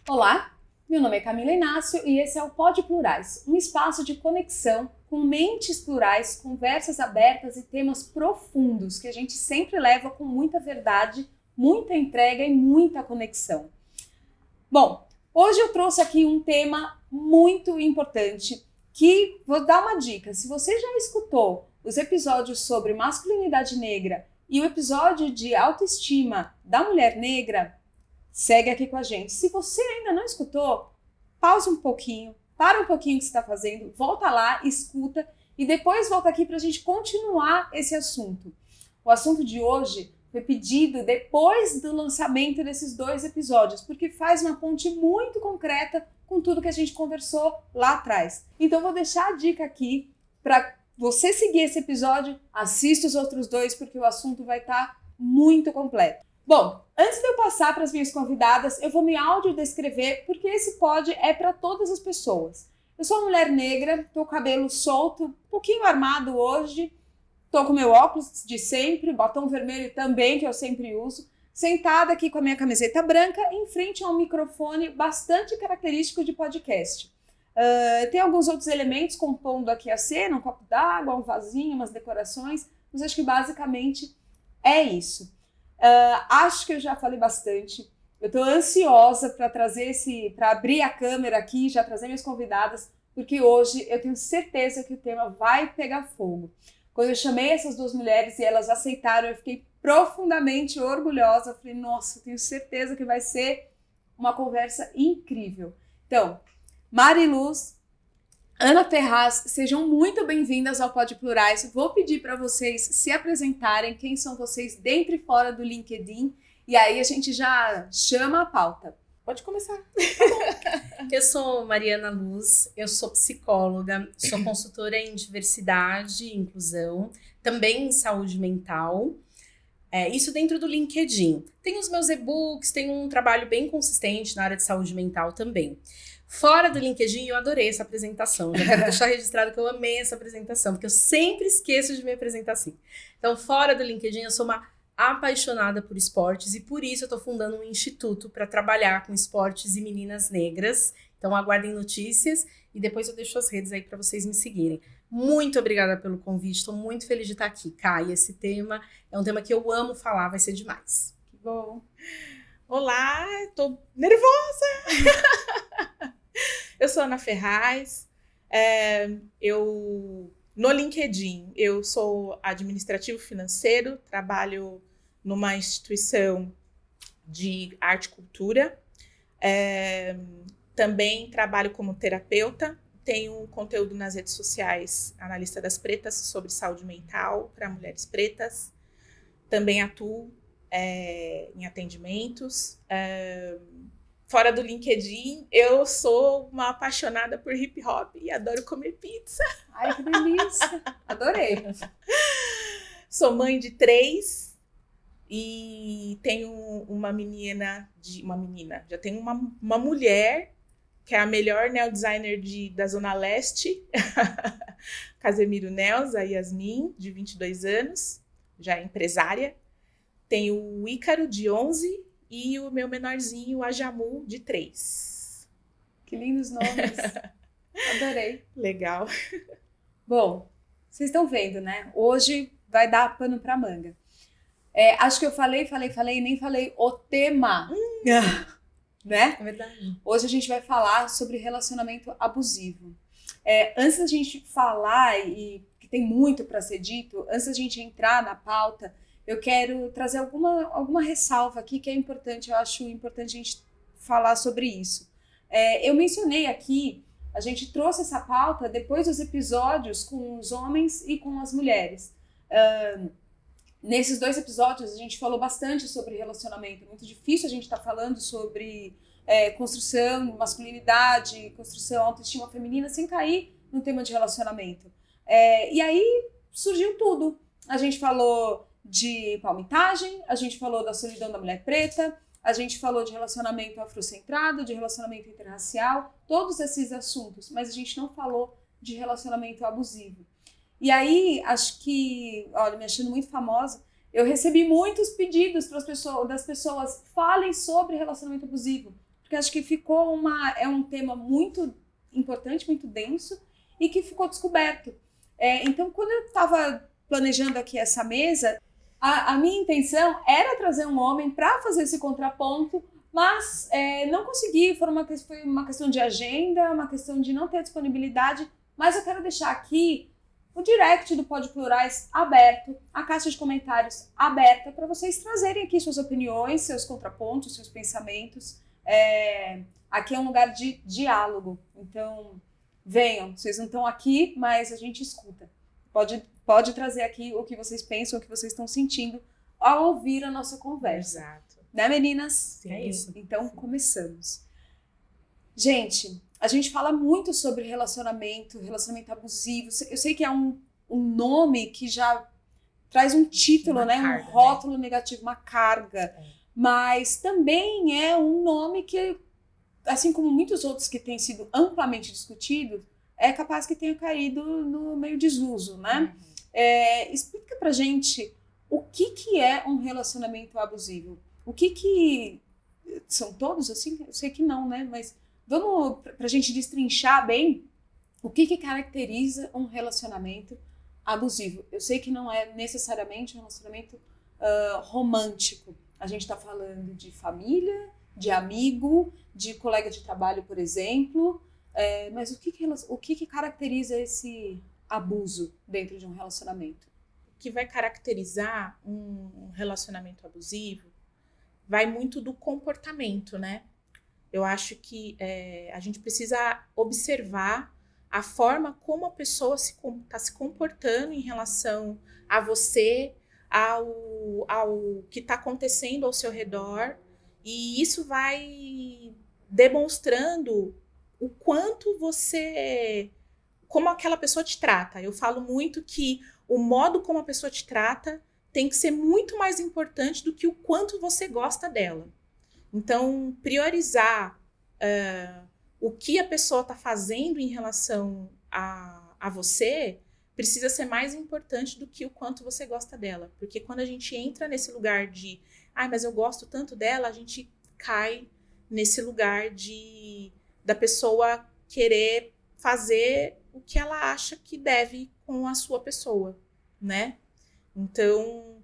Olá, meu nome é Camila Inácio e esse é o Pod Plurais, um espaço de conexão com mentes plurais, conversas abertas e temas profundos que a gente sempre leva com muita verdade, muita entrega e muita conexão. Bom, hoje eu trouxe aqui um tema muito importante que vou dar uma dica. Se você já escutou os episódios sobre masculinidade negra e o episódio de autoestima da mulher negra, segue aqui com a gente. Se você ainda não escutou, pausa um pouquinho, para um pouquinho o que você está fazendo, volta lá, escuta e depois volta aqui para a gente continuar esse assunto. O assunto de hoje foi pedido depois do lançamento desses 2 episódios, porque faz uma ponte muito concreta com tudo que a gente conversou lá atrás. Então vou deixar a dica aqui para você seguir esse episódio, assista os outros 2, porque o assunto vai estar muito completo. Bom, antes de eu passar para as minhas convidadas, eu vou me audiodescrever, porque esse pod é para todas as pessoas. Eu sou uma mulher negra, tô com o cabelo solto, um pouquinho armado hoje, tô com meu óculos de sempre, batom vermelho também, que eu sempre uso, sentada aqui com a minha camiseta branca, em frente a um microfone bastante característico de podcast. Tem alguns outros elementos compondo aqui a cena, um copo d'água, um vasinho, umas decorações, mas acho que basicamente é isso. Acho que eu já falei bastante. Eu estou ansiosa para para abrir a câmera aqui, já trazer minhas convidadas, porque hoje eu tenho certeza que o tema vai pegar fogo. Quando eu chamei essas 2 mulheres e elas aceitaram, eu fiquei profundamente orgulhosa. Eu falei, nossa, eu tenho certeza que vai ser uma conversa incrível. Então, Mariluz, Ana Ferraz, sejam muito bem-vindas ao Pod Plurais. Vou pedir para vocês se apresentarem, quem são vocês dentro e fora do LinkedIn, e aí a gente já chama a pauta. Pode começar. Eu sou Mariana Luz, eu sou psicóloga, sou consultora em diversidade e inclusão, também em saúde mental, isso dentro do LinkedIn. Tenho os meus e-books, tenho um trabalho bem consistente na área de saúde mental também. Fora do LinkedIn, eu adorei essa apresentação. Já quero deixar registrado que eu amei essa apresentação, porque eu sempre esqueço de me apresentar assim. Então, fora do LinkedIn, eu sou uma apaixonada por esportes e por isso eu estou fundando um instituto para trabalhar com esportes e meninas negras. Então, aguardem notícias e depois eu deixo as redes aí para vocês me seguirem. Muito obrigada pelo convite, estou muito feliz de estar aqui, Kai. Esse tema é um tema que eu amo falar, vai ser demais. Que bom. Olá, tô nervosa! Eu sou Ana Ferraz, no LinkedIn eu sou administrativo financeiro, trabalho numa instituição de arte e cultura, também trabalho como terapeuta, tenho conteúdo nas redes sociais, Analista das Pretas, sobre saúde mental para mulheres pretas, também atuo em atendimentos. Fora do LinkedIn, eu sou uma apaixonada por hip hop e adoro comer pizza. Ai, que delícia! Adorei! Sou mãe de 3 e tenho uma menina, já tenho uma mulher que é a melhor nail designer da Zona Leste, Casemiro Nails, a Yasmin, de 22 anos, já é empresária. Tenho o Ícaro, de 11, e o meu menorzinho, o Ajamu, de 3. Que lindos nomes. Adorei. Legal. Bom, vocês estão vendo, né? Hoje vai dar pano pra manga. Acho que eu falei e nem falei o tema. Né? É verdade. Hoje a gente vai falar sobre relacionamento abusivo. Antes da gente falar, e que tem muito para ser dito, antes da gente entrar na pauta, eu quero trazer alguma ressalva aqui que é importante, eu acho importante a gente falar sobre isso. Eu mencionei aqui, a gente trouxe essa pauta depois dos episódios com os homens e com as mulheres. Nesses 2 episódios a gente falou bastante sobre relacionamento, é muito difícil a gente estar falando sobre construção, masculinidade, construção, autoestima feminina sem cair no tema de relacionamento. E aí surgiu tudo. A gente falou de palmitagem, a gente falou da solidão da mulher preta, a gente falou de relacionamento afrocentrado, de relacionamento interracial, todos esses assuntos, mas a gente não falou de relacionamento abusivo. E aí, acho que, olha, me achando muito famosa, eu recebi muitos pedidos das pessoas, falem sobre relacionamento abusivo, porque acho que é um tema muito importante, muito denso, e que ficou descoberto. Então, quando eu estava planejando aqui essa mesa, a minha intenção era trazer um homem para fazer esse contraponto, mas não consegui, foi uma questão de agenda, uma questão de não ter disponibilidade, mas eu quero deixar aqui o direct do Pod Plurais aberto, a caixa de comentários aberta, para vocês trazerem aqui suas opiniões, seus contrapontos, seus pensamentos. Aqui é um lugar de diálogo, então venham, vocês não estão aqui, mas a gente escuta. Pode trazer aqui o que vocês pensam, o que vocês estão sentindo ao ouvir a nossa conversa. Exato. Né, meninas? Sim. É isso. Então, começamos. Gente, a gente fala muito sobre relacionamento abusivo. Eu sei que é um nome que já traz um título, Uma né? carga, Um rótulo negativo, uma carga. Mas também é um nome que, assim como muitos outros que têm sido amplamente discutidos, é capaz que tenha caído no meio desuso, né? Explica pra gente o que é um relacionamento abusivo. O que são todos assim? Eu sei que não, né? Mas vamos, pra gente destrinchar bem, o que caracteriza um relacionamento abusivo. Eu sei que não é necessariamente um relacionamento romântico. A gente tá falando de família, de amigo, de colega de trabalho, por exemplo. Mas o que caracteriza esse abuso dentro de um relacionamento? O que vai caracterizar um relacionamento abusivo vai muito do comportamento, né? Eu acho que a gente precisa observar a forma como a pessoa está se comportando em relação a você, ao que está acontecendo ao seu redor, e isso vai demonstrando o quanto como aquela pessoa te trata. Eu falo muito que o modo como a pessoa te trata tem que ser muito mais importante do que o quanto você gosta dela. Então, priorizar o que a pessoa está fazendo em relação a você precisa ser mais importante do que o quanto você gosta dela. Porque quando a gente entra nesse lugar de mas eu gosto tanto dela, a gente cai nesse lugar da pessoa querer fazer o que ela acha que deve com a sua pessoa, né? Então,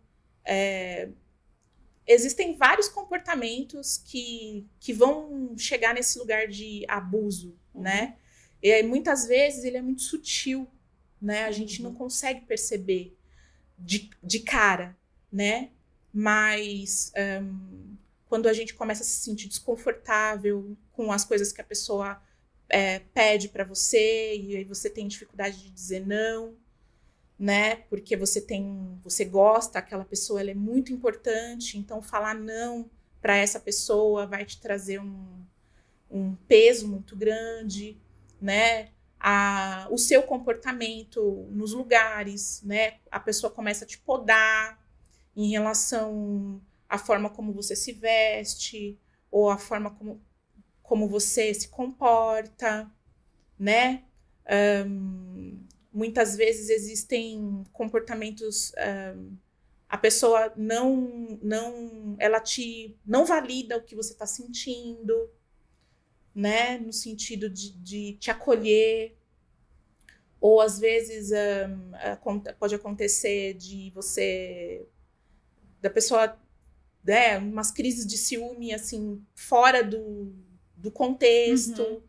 existem vários comportamentos que vão chegar nesse lugar de abuso, né? E aí, muitas vezes ele é muito sutil, né? A gente não consegue perceber de cara, né? Mas quando a gente começa a se sentir desconfortável com as coisas que a pessoa pede para você, e aí você tem dificuldade de dizer não, né? Porque você gosta, aquela pessoa, ela é muito importante, então falar não para essa pessoa vai te trazer um peso muito grande, né? O seu comportamento nos lugares, né? A pessoa começa a te podar em relação à forma como você se veste, ou a forma como você se comporta, né? Muitas vezes existem comportamentos, a pessoa ela não valida o que você está sentindo, né? No sentido de te acolher, ou às vezes pode acontecer da pessoa, umas crises de ciúme assim fora do contexto,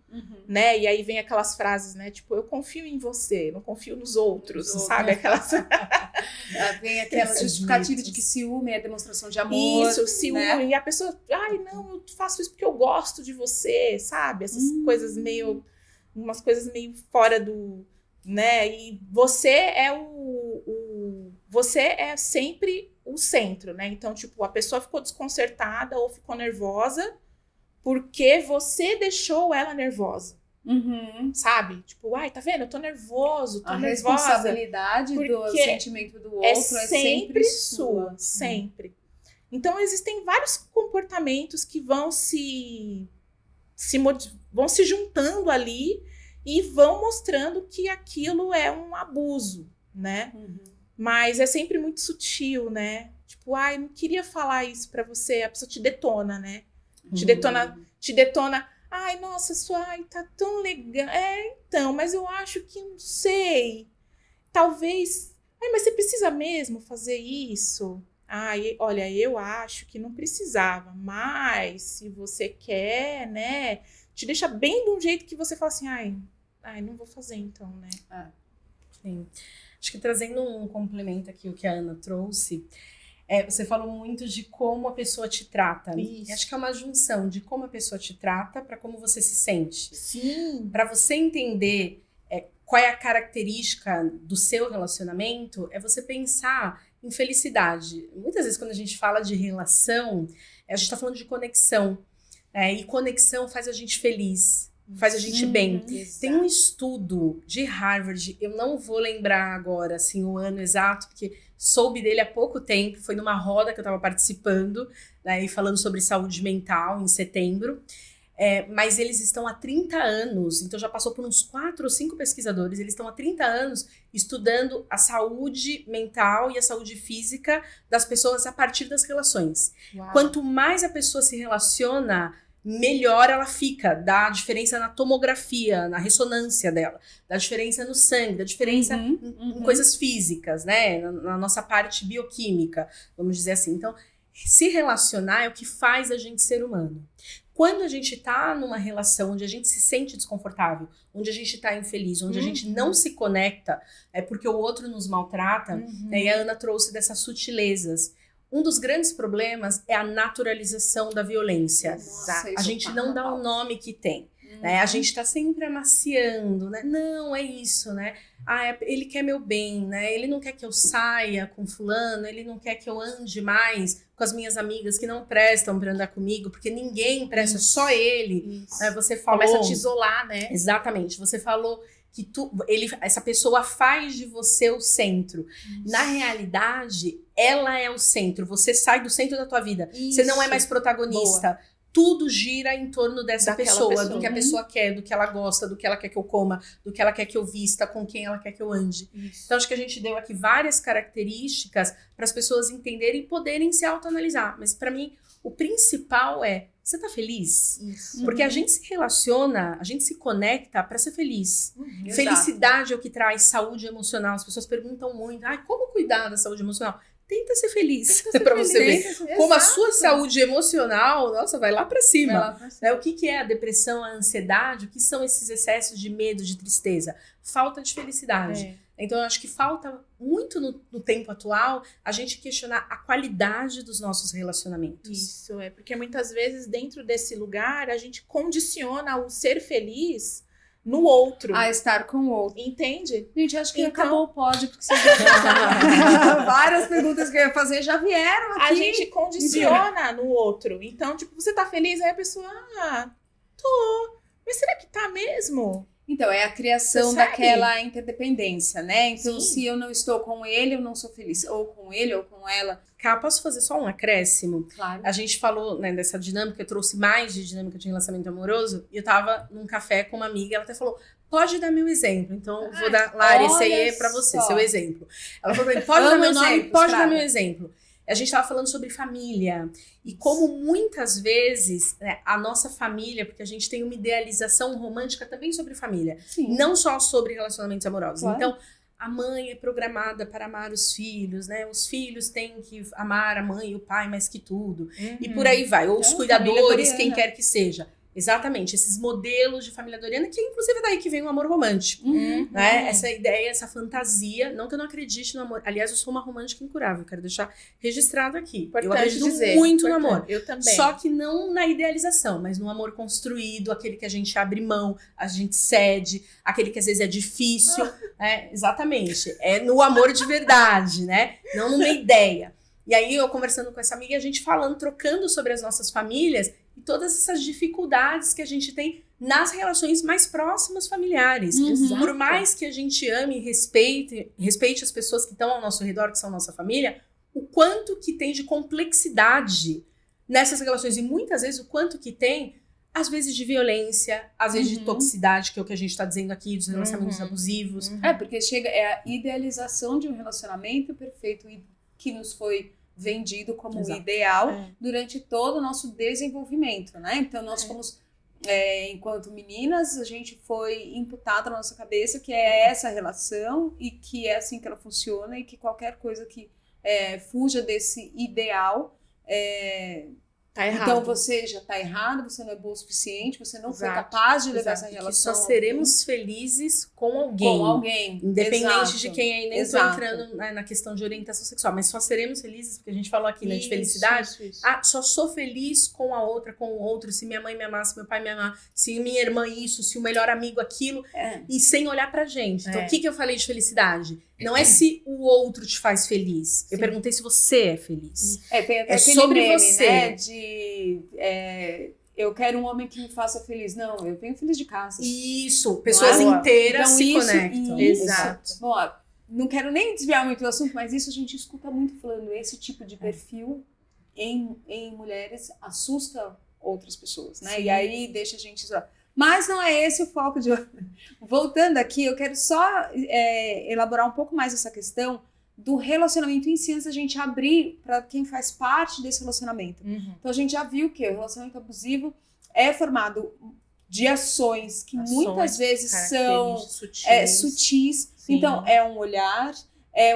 né? E aí vem aquelas frases, né? Tipo, eu confio em você, não confio nos outros, sabe? Aquelas... Vem aquela justificativa de que ciúme é demonstração de amor. Isso, ciúme. Né? E a pessoa, não, eu faço isso porque eu gosto de você, sabe? Essas coisas umas coisas meio fora do... né? E você você é sempre o centro, né? Então, tipo, a pessoa ficou desconcertada ou ficou nervosa porque você deixou ela nervosa, sabe? Tipo, tá vendo? Eu tô nervoso, tô nervosa. A responsabilidade do sentimento do outro é sempre sua. Sempre. Então, existem vários comportamentos que vão vão se juntando ali e vão mostrando que aquilo é um abuso, né? Mas é sempre muito sutil, né? Tipo, eu não queria falar isso pra você, a pessoa te detona, né? Te detona. Ai, nossa, ai, tá tão legal. Então, mas eu acho que não sei. Talvez. Ai, mas você precisa mesmo fazer isso? Ai, olha, eu acho que não precisava, mas se você quer, né? Te deixa bem de um jeito que você fala assim, ai, não vou fazer então, né? Sim. Acho que trazendo um complemento aqui o que a Ana trouxe, você falou muito de como a pessoa te trata. Isso. Acho que é uma junção de como a pessoa te trata para como você se sente. Sim. Para você entender qual é a característica do seu relacionamento, é você pensar em felicidade. Muitas vezes quando a gente fala de relação, a gente está falando de conexão. E conexão faz a gente feliz, faz a gente bem. Tem um estudo de Harvard, eu não vou lembrar agora assim, o ano exato, porque soube dele há pouco tempo, foi numa roda que eu estava participando, né, e falando sobre saúde mental em setembro. Mas eles estão há 30 anos, então já passou por uns 4 ou 5 pesquisadores, eles estão há 30 anos estudando a saúde mental e a saúde física das pessoas a partir das relações. Uau. Quanto mais a pessoa se relaciona, melhor ela fica, dá diferença na tomografia, na ressonância dela, dá diferença no sangue, dá diferença em coisas físicas, né? Na nossa parte bioquímica, vamos dizer assim. Então, se relacionar é o que faz a gente ser humano. Quando a gente tá numa relação onde a gente se sente desconfortável, onde a gente tá infeliz, onde a gente não se conecta, é porque o outro nos maltrata, né, e a Ana trouxe dessas sutilezas. Um dos grandes problemas é a naturalização da violência. Nossa, A gente não dá o nome que tem. Né? A gente tá sempre amaciando, né? Não, é isso, né? Ele quer meu bem, né? Ele não quer que eu saia com fulano, ele não quer que eu ande mais com as minhas amigas que não prestam pra andar comigo, porque ninguém presta, só ele. Você falou... Começa a te isolar, né? Exatamente. Você falou que essa pessoa faz de você o centro. Na realidade, ela é o centro. Você sai do centro da tua vida. Isso. Você não é mais protagonista. Boa. Tudo gira em torno dessa pessoa, do que a pessoa quer, do que ela gosta, do que ela quer que eu coma, do que ela quer que eu vista, com quem ela quer que eu ande. Isso. Então, acho que a gente deu aqui várias características para as pessoas entenderem e poderem se autoanalisar. Mas, para mim, o principal é, você tá feliz? Isso. Porque a gente se relaciona, a gente se conecta para ser feliz. Exato. Felicidade é o que traz saúde emocional. As pessoas perguntam muito, como cuidar da saúde emocional? Tenta ser feliz, para você ver. Como a sua saúde emocional, nossa, vai lá para cima. O que é a depressão, a ansiedade? O que são esses excessos de medo, de tristeza? Falta de felicidade. Então, eu acho que falta muito no tempo atual a gente questionar a qualidade dos nossos relacionamentos. Isso, porque muitas vezes dentro desse lugar a gente condiciona o ser feliz no outro. A estar com o outro. Entende? Gente, acho que acabou o pódio, porque você já... várias perguntas que eu ia fazer já vieram aqui. A gente condiciona no outro. Então, tipo, você tá feliz? Aí a pessoa, tô. Mas será que tá mesmo? Então, é a criação daquela interdependência, né? Então, se eu não estou com ele, eu não sou feliz. Ou com ele, ou com ela. Cá, posso fazer só um acréscimo? Claro. A gente falou, né, dessa dinâmica, eu trouxe mais de dinâmica de relacionamento amoroso, e eu tava num café com uma amiga, ela até falou, pode dar meu exemplo. Então, vou dar, Lari, esse aí é pra você, seu exemplo. Ela falou pra mim, pode dar meu nome, pode dar meu exemplo. A gente estava falando sobre família e como muitas vezes, né, a nossa família, porque a gente tem uma idealização romântica também sobre família, não só sobre relacionamentos amorosos. Claro. Então, a mãe é programada para amar os filhos, né? Os filhos têm que amar a mãe e o pai mais que tudo. E por aí vai. Ou os cuidadores, quem quer que seja. Exatamente, esses modelos de família doriana, que inclusive é daí que vem o amor romântico, né? Essa ideia, essa fantasia, não que eu não acredite no amor, aliás, eu sou uma romântica incurável, quero deixar registrado aqui. Eu acredito muito no amor, eu também. Só que não na idealização, mas no amor construído, aquele que a gente abre mão, a gente cede, aquele que às vezes é difícil, exatamente, é no amor de verdade, né? Não numa ideia. E aí eu conversando com essa amiga, a gente falando, trocando sobre as nossas famílias, e todas essas dificuldades que a gente tem nas relações mais próximas familiares. Por mais que a gente ame e respeite as pessoas que estão ao nosso redor, que são nossa família, o quanto que tem de complexidade nessas relações. E muitas vezes o quanto que tem, às vezes, de violência, às vezes de toxicidade, que é o que a gente está dizendo aqui, dos relacionamentos abusivos. Porque é a idealização de um relacionamento perfeito e que nos foi vendido como o Exato. ideal durante todo o nosso desenvolvimento, né? Então, nós fomos, enquanto meninas, a gente foi imputado na nossa cabeça que é essa relação e que é assim que ela funciona e que qualquer coisa que fuja desse ideal Tá errado. então você já está errado, você não é boa o suficiente, você não foi Exato. capaz de levar essa Que relação só seremos felizes com alguém. com alguém. Independente Exato. de quem é, e nem tô Exato. entrando na questão de orientação sexual, mas só seremos felizes, porque a gente falou aqui, né, de felicidade. Isso. Ah, só sou feliz com a outra, com o outro, se minha mãe me amar, se meu pai me amar, se minha irmã isso, se o melhor amigo aquilo, e sem olhar pra gente. Então, o que eu falei de felicidade? Não é se o outro te faz feliz. Eu perguntei se você é feliz. Tem até aquele sobre meme, você. né, eu quero um homem que me faça feliz. Não, eu venho feliz de casa. Isso, pessoas Não é? inteiras Então, se isso- conectam. isso. Exato. Bom, ó, não quero nem desviar muito do assunto, mas isso a gente escuta muito falando. Esse tipo de perfil em mulheres assusta outras pessoas, né? Sim. E aí deixa a gente... Mas não é esse o foco de hoje. Voltando aqui, eu quero só elaborar um pouco mais essa questão do relacionamento em si, antes da gente abrir para quem faz parte desse relacionamento. Então a gente já viu que o relacionamento abusivo é formado de ações que muitas vezes são sutis. Sim. Então é um olhar, é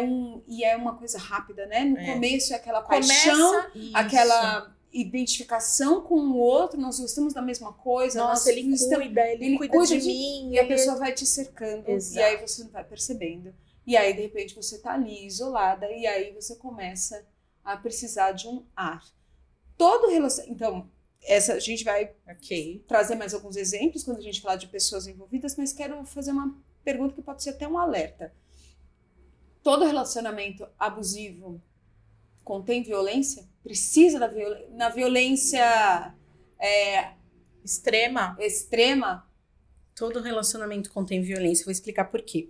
uma coisa rápida, né? No começo é aquela paixão, aquela identificação com o outro, nós gostamos da mesma coisa. Nossa, ele cuida de mim. E a pessoa vai te cercando. Exato. E aí você não vai percebendo. E aí, de repente, você tá ali, isolada. E aí você começa a precisar de um ar. Todo relacionamento... Então, a gente vai trazer mais alguns exemplos quando a gente falar de pessoas envolvidas, mas quero fazer uma pergunta que pode ser até um alerta. Todo relacionamento abusivo contém violência? Precisa na violência extrema? Todo relacionamento contém violência. Vou explicar por quê.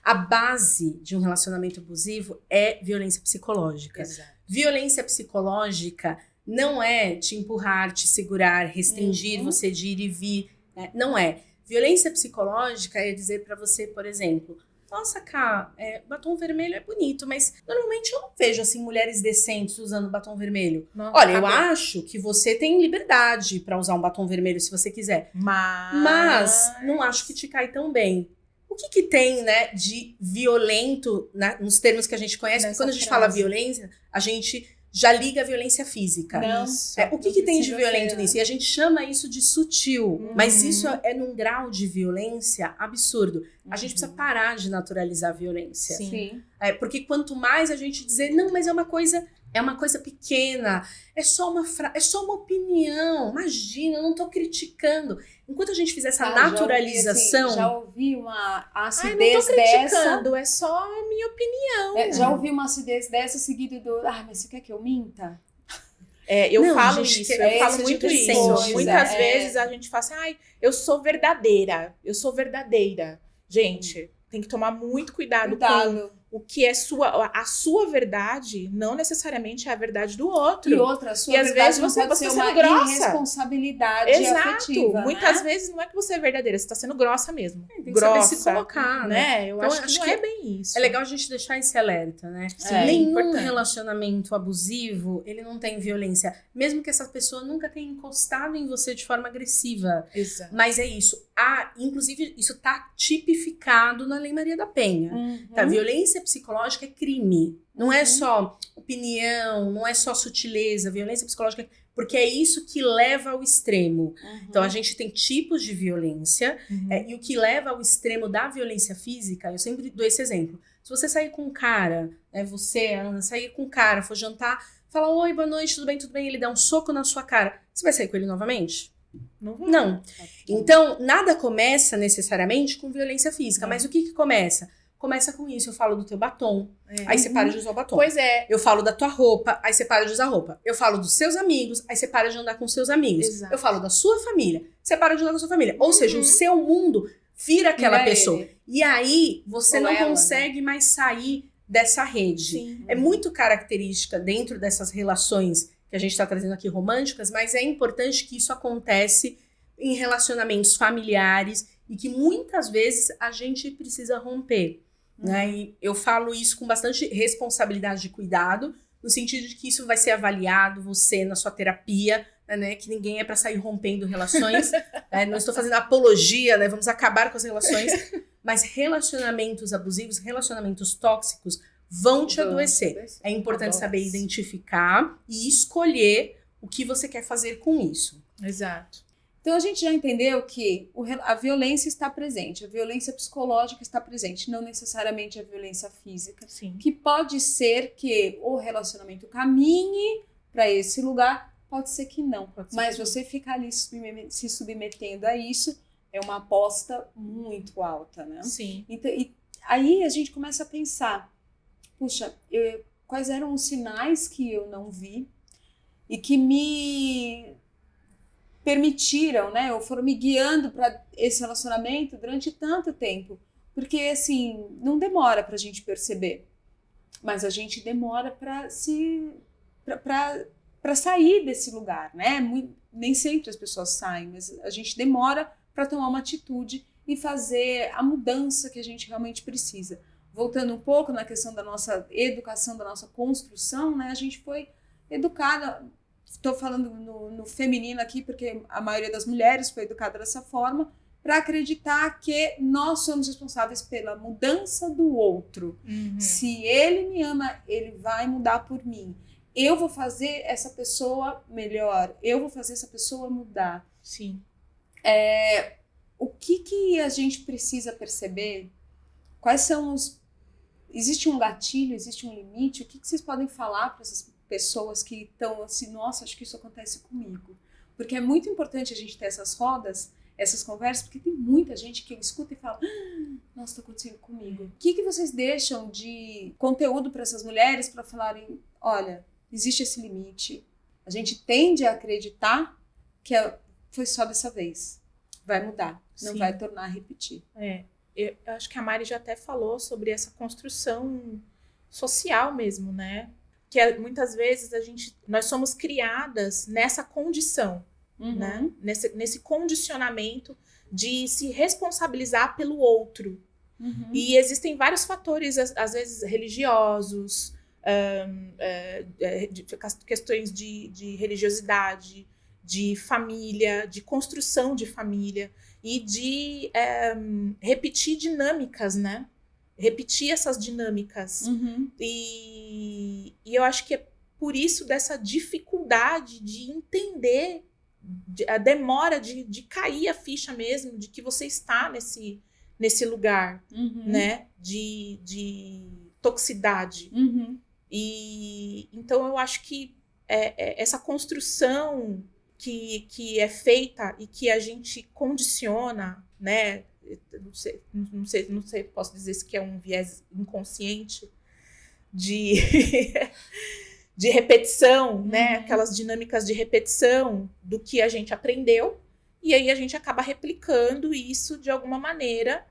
A base de um relacionamento abusivo é violência psicológica. Exato. Violência psicológica não é te empurrar, te segurar, restringir você de ir e vir. Né? Não é. Violência psicológica é dizer pra você, por exemplo... Nossa, Cá, batom vermelho é bonito, mas normalmente eu não vejo, assim, mulheres decentes usando batom vermelho. Nossa, olha, eu acho que você tem liberdade pra usar um batom vermelho se você quiser. Mas não acho que te cai tão bem. O que tem, né, de violento, nos termos que a gente conhece? Porque quando a gente fala violência, a gente já liga a violência física. Não. O que tem de violento nisso? E a gente chama isso de sutil. Mas isso é num grau de violência absurdo. A gente precisa parar de naturalizar a violência. Sim. Porque quanto mais a gente dizer, não, mas é uma coisa pequena, é só uma opinião, imagina, eu não tô criticando. Enquanto a gente fizer essa naturalização... Já ouvi uma acidez não tô criticando, dessa... é só a minha opinião. Já ouvi uma acidez dessa seguida do... mas você quer que eu minta? Eu falo isso, eu falo esse muito tipo de isso. coisa. Muitas vezes a gente fala assim, eu sou verdadeira. Gente, tem que tomar muito cuidado com o que é a sua verdade, não necessariamente é a verdade do outro. E outra, a sua E às verdade vezes não pode ser uma irresponsabilidade afetiva. Muitas vezes não é que você é verdadeira, você tá sendo grossa mesmo. Tem que grossa, saber se colocar, né? Eu Então, acho que não é bem isso. É legal a gente deixar esse alerta, né? Nenhum relacionamento abusivo, ele não tem violência. Mesmo que essa pessoa nunca tenha encostado em você de forma agressiva. Exato. Mas é isso. Inclusive, isso tá tipificado na Lei Maria da Penha. Tá? Violência psicológica é crime. Não é só opinião, não é só sutileza. Violência psicológica, porque é isso que leva ao extremo. Então, a gente tem tipos de violência. E o que leva ao extremo da violência física, eu sempre dou esse exemplo. Se você sair com um cara, você, Ana, sair com um cara, for jantar, fala, oi, boa noite, tudo bem? Ele dá um soco na sua cara. Você vai sair com ele novamente? Não. Então, nada começa necessariamente com violência física. Mas o que começa? Começa com isso. Eu falo do teu batom, aí você para de usar o batom. Pois é. Eu falo da tua roupa, aí você para de usar roupa. Eu falo dos seus amigos, aí você para de andar com seus amigos. Exato. Eu falo da sua família, você para de andar com a sua família. Ou seja, o seu mundo vira aquela pessoa. E aí, você não consegue mais sair dessa rede. Sim. É muito característica dentro dessas relações que a gente está trazendo aqui românticas, mas é importante que isso acontece em relacionamentos familiares e que muitas vezes a gente precisa romper. Né? E eu falo isso com bastante responsabilidade e cuidado, no sentido de que isso vai ser avaliado, você na sua terapia, né, que ninguém é para sair rompendo relações, não estou fazendo apologia, né, vamos acabar com as relações, mas relacionamentos abusivos, relacionamentos tóxicos vão te adoecer. É importante saber identificar e escolher o que você quer fazer com isso. Exato. Então a gente já entendeu que a violência está presente, a violência psicológica está presente, não necessariamente a violência física. Sim. Que pode ser que o relacionamento caminhe para esse lugar, pode ser que não. Mas você ficar ali se submetendo a isso é uma aposta muito alta, né? Sim. Então, e aí a gente começa a pensar, puxa, quais eram os sinais que eu não vi e que me permitiram, né, ou foram me guiando para esse relacionamento durante tanto tempo. Porque, assim, não demora pra gente perceber, mas a gente demora para sair desse lugar, né? Nem sempre as pessoas saem, mas a gente demora para tomar uma atitude e fazer a mudança que a gente realmente precisa. Voltando um pouco na questão da nossa educação, da nossa construção, né? A gente foi educada, estou falando no feminino aqui, porque a maioria das mulheres foi educada dessa forma, para acreditar que nós somos responsáveis pela mudança do outro. Uhum. Se ele me ama, ele vai mudar por mim. Eu vou fazer essa pessoa melhor, eu vou fazer essa pessoa mudar. Sim. O que a gente precisa perceber? Quais são os... Existe um gatilho, existe um limite? O que vocês podem falar para essas pessoas que estão assim, nossa, acho que isso acontece comigo? Porque é muito importante a gente ter essas rodas, essas conversas, porque tem muita gente que escuta e fala, nossa, está acontecendo comigo. O que vocês deixam de conteúdo para essas mulheres para falarem, olha, existe esse limite, a gente tende a acreditar que foi só dessa vez, vai mudar, não Sim. vai tornar a repetir. Eu acho que a Mari já até falou sobre essa construção social mesmo, né? Que muitas vezes nós somos criadas nessa condição, né? Nesse condicionamento de se responsabilizar pelo outro. E existem vários fatores, às vezes religiosos, questões de religiosidade, de família, de construção de família e de repetir dinâmicas, né? Repetir essas dinâmicas. E eu acho que é por isso dessa dificuldade de entender a demora de cair a ficha mesmo, de que você está nesse lugar, né? De toxicidade. E então eu acho que essa construção que é feita e que a gente condiciona, né? Não sei, posso dizer se que é um viés inconsciente de repetição, né? Aquelas dinâmicas de repetição do que a gente aprendeu, e aí a gente acaba replicando isso de alguma maneira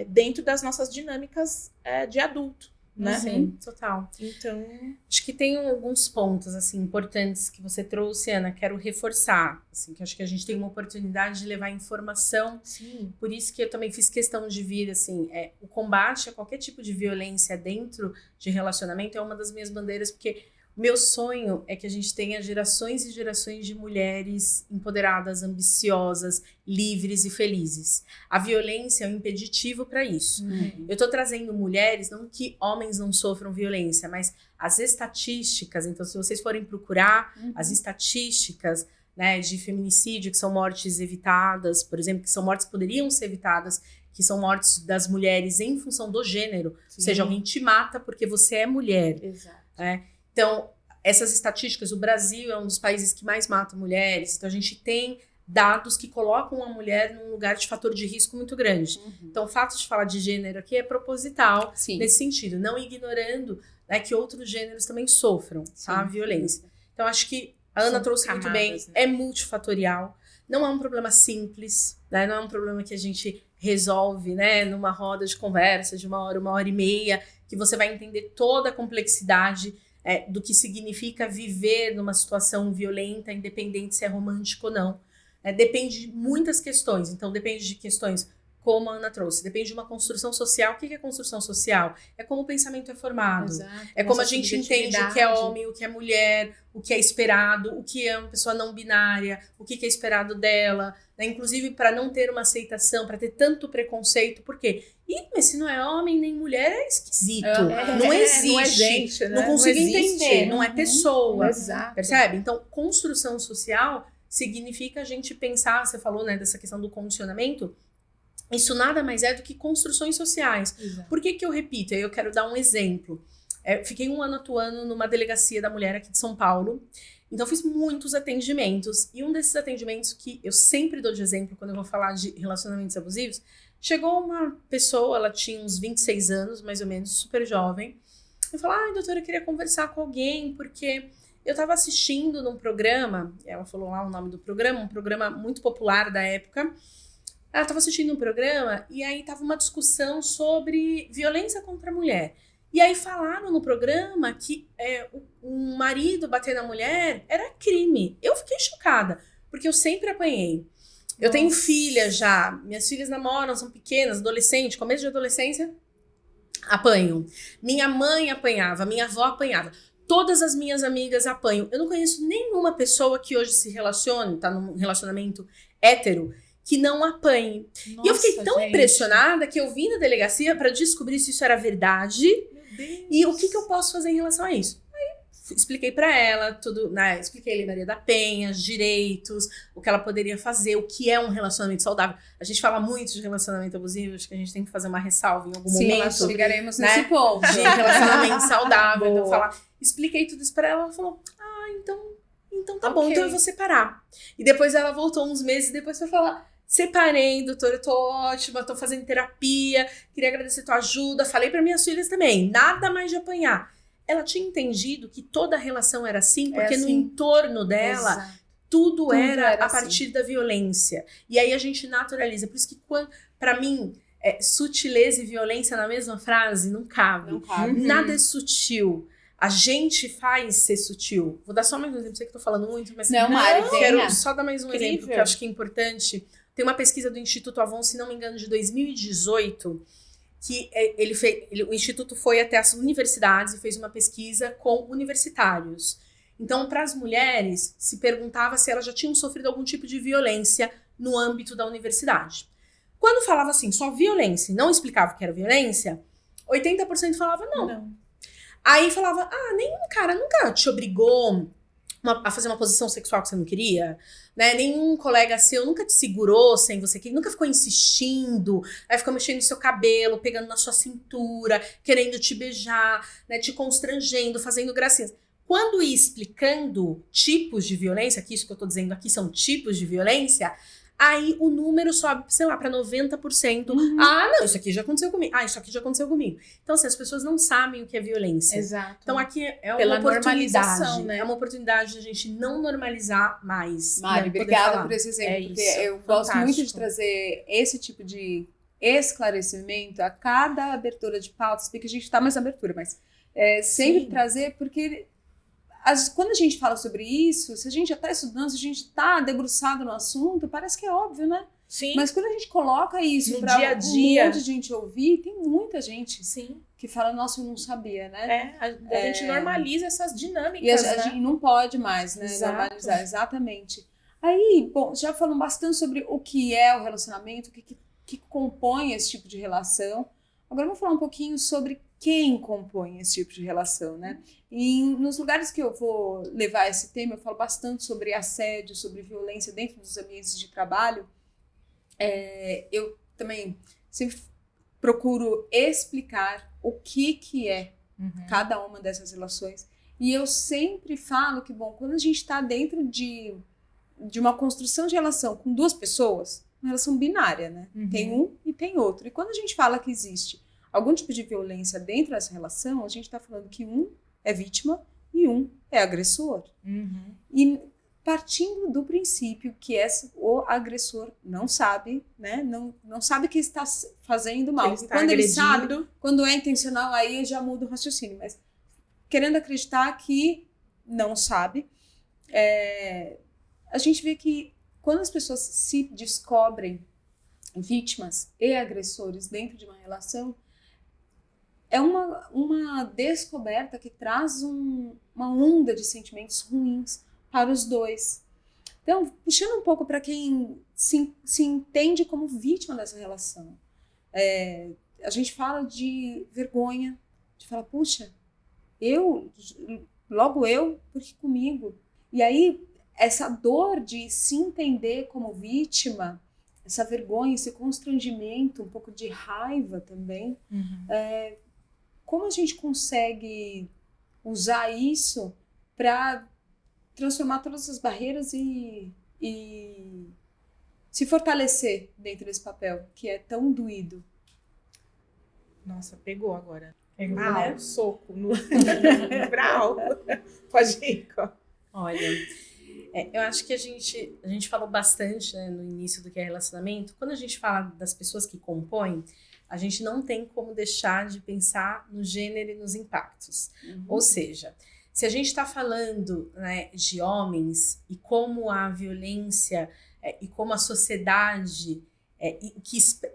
dentro das nossas dinâmicas de adulto, né? Sim, total. Então, acho que tem alguns pontos assim importantes que você trouxe, Ana, quero reforçar, assim, que acho que a gente tem uma oportunidade de levar informação. sim. Por isso que eu também fiz questão de vir, assim, o combate a qualquer tipo de violência dentro de relacionamento é uma das minhas bandeiras, porque o meu sonho é que a gente tenha gerações e gerações de mulheres empoderadas, ambiciosas, livres e felizes. A violência é um impeditivo para isso. Eu tô trazendo mulheres, não que homens não sofram violência, mas as estatísticas, então se vocês forem procurar as estatísticas, né, de feminicídio, que são mortes evitadas, por exemplo, que são mortes que poderiam ser evitadas, que são mortes das mulheres em função do gênero, ou seja, alguém te mata porque você é mulher. Exato. Então, essas estatísticas, o Brasil é um dos países que mais mata mulheres, então a gente tem dados que colocam a mulher num lugar de fator de risco muito grande. Então, o fato de falar de gênero aqui é proposital. Sim. Nesse sentido, não ignorando, né, que outros gêneros também sofram a violência. Então, acho que a Ana trouxe camadas, muito bem, né? é multifatorial, não é um problema simples, né, não é um problema que a gente resolve, né, numa roda de conversa de 1 hora, 1 hora e meia, que você vai entender toda a complexidade do que significa viver numa situação violenta, independente se é romântico ou não. Depende de muitas questões, então depende de questões como a Ana trouxe. Depende de uma construção social. O que é construção social? É como o pensamento é formado. Exato. É como a Nossa gente entende o que é homem, o que é mulher, o que é esperado, o que é uma pessoa não binária, o que é esperado dela, né? Inclusive para não ter uma aceitação, para ter tanto preconceito. Por quê? Mas se não é homem nem mulher, é esquisito. Não existe. Não é gente, né? Não consigo Não existe. entender. Não é pessoa. Exato. Percebe? Então, construção social significa a gente pensar, você falou, né, dessa questão do condicionamento, isso nada mais é do que construções sociais. Exato. Por que eu repito? Aí eu quero dar um exemplo. Fiquei 1 ano atuando numa delegacia da mulher aqui de São Paulo, então fiz muitos atendimentos, e um desses atendimentos que eu sempre dou de exemplo quando eu vou falar de relacionamentos abusivos, chegou uma pessoa, ela tinha uns 26 anos, mais ou menos, super jovem, e falou, doutora, eu queria conversar com alguém, porque eu estava assistindo num programa, ela falou lá o nome do programa, um programa muito popular da época. Ela estava assistindo um programa e aí tava uma discussão sobre violência contra a mulher. E aí falaram no programa que o marido bater na mulher era crime. Eu fiquei chocada, porque eu sempre apanhei. Eu tenho filha já, minhas filhas namoram, são pequenas, adolescentes, começo de adolescência, apanham. Minha mãe apanhava, minha avó apanhava. Todas as minhas amigas apanham. Eu não conheço nenhuma pessoa que hoje se relacione, tá num relacionamento hétero, que não apanhe. Nossa, e eu fiquei tão gente. impressionada que eu vim na delegacia para descobrir se isso era verdade e o que eu posso fazer em relação a isso. Aí expliquei para ela tudo, né? Expliquei a Lei Maria da Penha, os direitos, o que ela poderia fazer, o que é um relacionamento saudável. A gente fala muito de relacionamento abusivo, acho que a gente tem que fazer uma ressalva em algum momento. Sim, chegaremos né? nesse ponto. De relacionamento saudável. Então, expliquei tudo isso para ela, ela falou, então tá bom, então eu vou separar. E depois ela voltou uns meses depois pra falar, separei, doutora, eu tô ótima, tô fazendo terapia, queria agradecer tua ajuda, falei para minhas filhas também, nada mais de apanhar. Ela tinha entendido que toda a relação era assim, porque no entorno dela, Exato. tudo era a assim. partir da violência. E aí a gente naturaliza. Por isso que, pra mim, sutileza e violência na mesma frase não cabe. Não cabe. Nada é sutil. A gente faz ser sutil. Vou dar só mais um exemplo, sei que eu tô falando muito, mas Não, Mari, quero venha. só dar mais um Incrível. exemplo que eu acho que é importante. Tem uma pesquisa do Instituto Avon, se não me engano, de 2018, que o Instituto foi até as universidades e fez uma pesquisa com universitários. Então, para as mulheres, se perguntava se elas já tinham sofrido algum tipo de violência no âmbito da universidade. Quando falava assim, só violência, e não explicava o que era violência, 80% falava não. Aí falava, nenhum cara nunca te obrigou a fazer uma posição sexual que você não queria, né? Nenhum colega seu nunca te segurou sem você querer, nunca ficou insistindo, aí ficou mexendo no seu cabelo, pegando na sua cintura, querendo te beijar, né? Te constrangendo, fazendo gracinhas. Quando ia explicando tipos de violência, que isso que eu tô dizendo aqui são tipos de violência, aí o número sobe, sei lá, para 90%. Não, isso aqui já aconteceu comigo. Isso aqui já aconteceu comigo. Então, assim, as pessoas não sabem o que é violência. Exato. Então, aqui é Pela uma oportunidade. normalização, né? É uma oportunidade de a gente não normalizar mais. Mari, né? Poder obrigada falar. por esse exemplo, É porque isso, eu gosto fantástico. muito de trazer esse tipo de esclarecimento a cada abertura de pautas, porque a gente está mais abertura, mas sempre Sim. trazer, porque quando a gente fala sobre isso, se a gente já está estudando, se a gente está debruçado no assunto, parece que é óbvio, né? Sim. Mas quando a gente coloca isso No para dia a um dia. monte de gente ouvir, tem muita gente Sim. que fala, nossa, eu não sabia, né? A gente normaliza essas dinâmicas, E a né? gente não pode mais, né? Exato. Normalizar, exatamente. Aí, bom, já falamos bastante sobre o que é o relacionamento, o que compõe esse tipo de relação. Agora vamos falar um pouquinho sobre quem compõe esse tipo de relação, né? E nos lugares que eu vou levar esse tema, eu falo bastante sobre assédio, sobre violência dentro dos ambientes de trabalho. Eu também sempre procuro explicar o que é cada uma dessas relações. E eu sempre falo que, bom, quando a gente está dentro de uma construção de relação com duas pessoas, uma relação binária, né? Tem um e tem outro. E quando a gente fala que existe algum tipo de violência dentro dessa relação, a gente está falando que um é vítima e um é agressor. E partindo do princípio que o agressor não sabe, né? Não sabe que está fazendo mal. Ele está Quando ele agredindo. sabe, quando é intencional, aí já muda o raciocínio. Mas querendo acreditar que não sabe, a gente vê que quando as pessoas se descobrem vítimas e agressores dentro de uma relação, é uma descoberta que traz uma onda de sentimentos ruins para os dois. Então, puxando um pouco para quem se entende como vítima dessa relação. A gente fala de vergonha, de falar, puxa, logo eu, porque comigo? E aí, essa dor de se entender como vítima, essa vergonha, esse constrangimento, um pouco de raiva também, como a gente consegue usar isso para transformar todas essas barreiras e se fortalecer dentro desse papel, que é tão doído? Nossa, pegou agora. Pegou, né? Soco no brau. Pode ir, Olha, eu acho que a gente falou bastante, né, no início do que é relacionamento. Quando a gente fala das pessoas que compõem, a gente não tem como deixar de pensar no gênero e nos impactos. Ou seja, se a gente está falando, né, de homens e como a violência e como a sociedade, e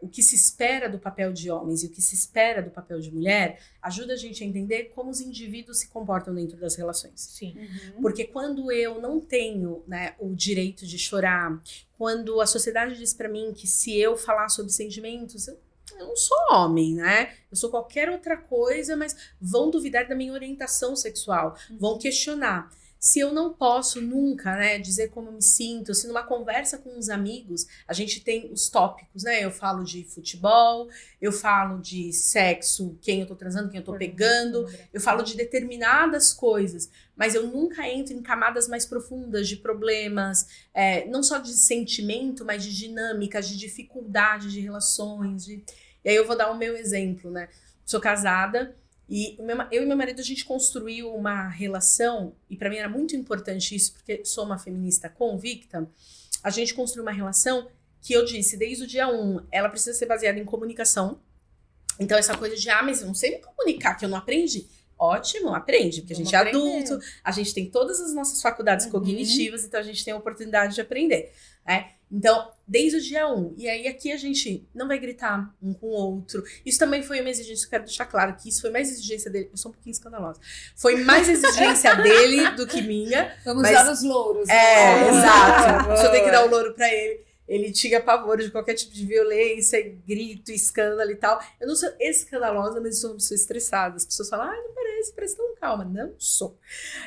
o que se espera do papel de homens e o que se espera do papel de mulher, ajuda a gente a entender como os indivíduos se comportam dentro das relações. Sim. Porque quando eu não tenho, né, o direito de chorar, quando a sociedade diz para mim que se eu falar sobre sentimentos, eu não sou homem, né? Eu sou qualquer outra coisa, mas vão duvidar da minha orientação sexual, vão questionar. Se eu não posso nunca, né, dizer como eu me sinto, se numa conversa com os amigos, a gente tem os tópicos, né? Eu falo de futebol, eu falo de sexo, quem eu tô transando, quem eu tô pegando, eu falo de determinadas coisas, mas eu nunca entro em camadas mais profundas de problemas, não só de sentimento, mas de dinâmicas, de dificuldade de relações. E aí eu vou dar o meu exemplo, né? Sou casada. E eu e meu marido, a gente construiu uma relação, e para mim era muito importante isso, porque sou uma feminista convicta. A gente construiu uma relação que eu disse, desde o dia 1, ela precisa ser baseada em comunicação. Então essa coisa de, mas eu não sei me comunicar, que eu não aprendi. Ótimo, aprende, porque a gente é adulto, a gente tem todas as nossas faculdades cognitivas, então a gente tem a oportunidade de aprender, né? Então, desde o dia 1. E aí aqui a gente não vai gritar um com o outro. Isso também foi uma exigência, eu quero deixar claro que isso foi mais exigência dele. Eu sou um pouquinho escandalosa. Foi mais exigência dele do que minha. Vamos dar os louros. Exato. Se eu tenho que dar o louro pra ele. Ele tinha pavor de qualquer tipo de violência, grito, escândalo e tal. Eu não sou escandalosa, mas eu sou estressada. As pessoas falam, não parece tão calma. Não sou.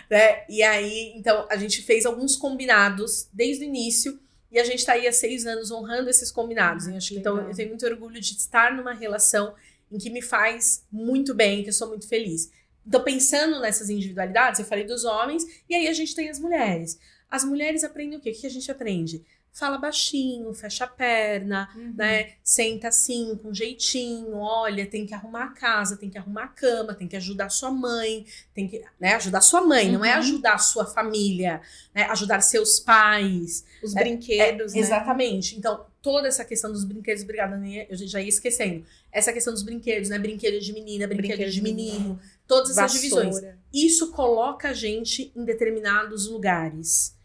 Né? E aí, então, a gente fez alguns combinados desde o início. E a gente tá aí há 6 anos honrando esses combinados. Então, eu tenho muito orgulho de estar numa relação em que me faz muito bem, que eu sou muito feliz. Então, pensando nessas individualidades, eu falei dos homens, e aí a gente tem as mulheres. As mulheres aprendem o quê? O que a gente aprende? Fala baixinho, fecha a perna, né? Senta assim, com jeitinho, olha, tem que arrumar a casa, tem que arrumar a cama, tem que ajudar sua mãe, tem que, né, ajudar sua mãe, não é ajudar a sua família, né? Ajudar seus pais. Os brinquedos, né? Exatamente. Então, toda essa questão dos brinquedos, obrigada, eu já ia esquecendo. Essa questão dos brinquedos, né? Brinquedo de menina, brinquedo de menino, todas essas divisões. Isso coloca a gente em determinados lugares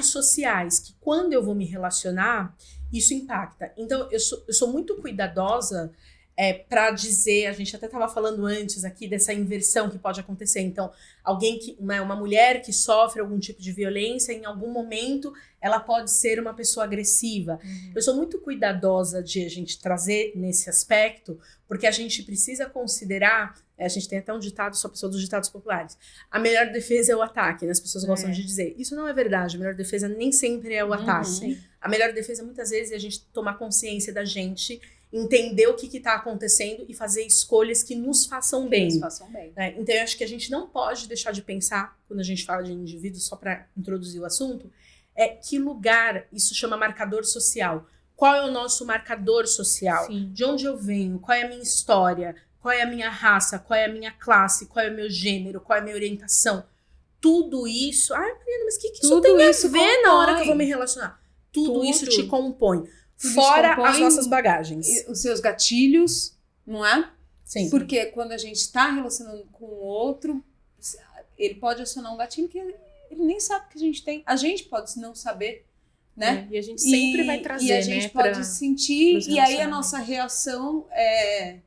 sociais, que quando eu vou me relacionar, isso impacta. Então, eu sou muito cuidadosa para dizer, a gente até estava falando antes aqui dessa inversão que pode acontecer. Então, uma mulher que sofre algum tipo de violência, em algum momento, ela pode ser uma pessoa agressiva. Eu sou muito cuidadosa de a gente trazer nesse aspecto, porque a gente precisa considerar, a gente tem até um ditado, sou a pessoa dos ditados populares, a melhor defesa é o ataque, né? As pessoas gostam de dizer. Isso não é verdade, a melhor defesa nem sempre é o ataque. A melhor defesa, muitas vezes, é a gente tomar consciência da gente, entender o que está acontecendo e fazer escolhas que nos façam bem. Né? Então, eu acho que a gente não pode deixar de pensar, quando a gente fala de indivíduos, só para introduzir o assunto, que lugar isso chama marcador social. Qual é o nosso marcador social? Sim. De onde eu venho? Qual é a minha história? Qual é a minha raça? Qual é a minha classe? Qual é o meu gênero? Qual é a minha orientação? Tudo isso... Mariana, mas o que isso tem a ver na hora que eu vou me relacionar? Tudo isso te compõe. Fora as nossas bagagens. Os seus gatilhos, não é? Sim. Porque quando a gente está relacionando com o outro, ele pode acionar um gatilho que ele nem sabe que a gente tem. A gente pode não saber, né? E a gente sempre vai trazer, e a gente pode sentir, e aí a nossa reação é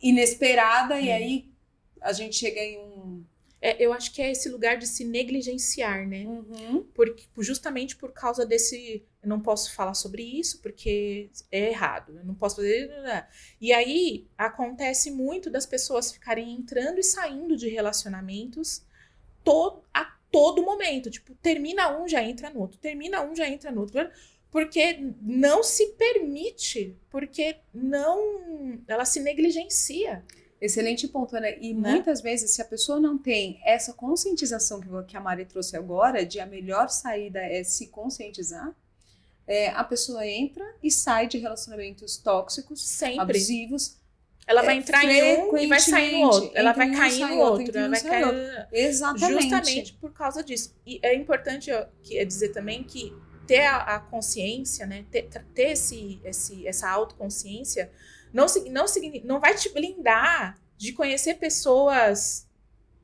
inesperada, e aí a gente chega em um... eu acho que é esse lugar de se negligenciar, né? Justamente por causa desse... Eu não posso falar sobre isso porque é errado. Eu não posso fazer... E aí, acontece muito das pessoas ficarem entrando e saindo de relacionamentos a todo momento. Tipo, termina um, já entra no outro. Termina um, já entra no outro. Porque não se permite. Porque ela se negligencia. Excelente ponto, né? E muitas vezes, se a pessoa não tem essa conscientização que a Mari trouxe agora, de a melhor saída é se conscientizar, a pessoa entra e sai de relacionamentos tóxicos, sempre abusivos. Ela vai entrar em um e vai sair no outro. Ela vai cair no outro. Ela vai cair... Exatamente. Justamente por causa disso. E é importante dizer também que ter a consciência, né? Ter essa autoconsciência não vai te blindar de conhecer pessoas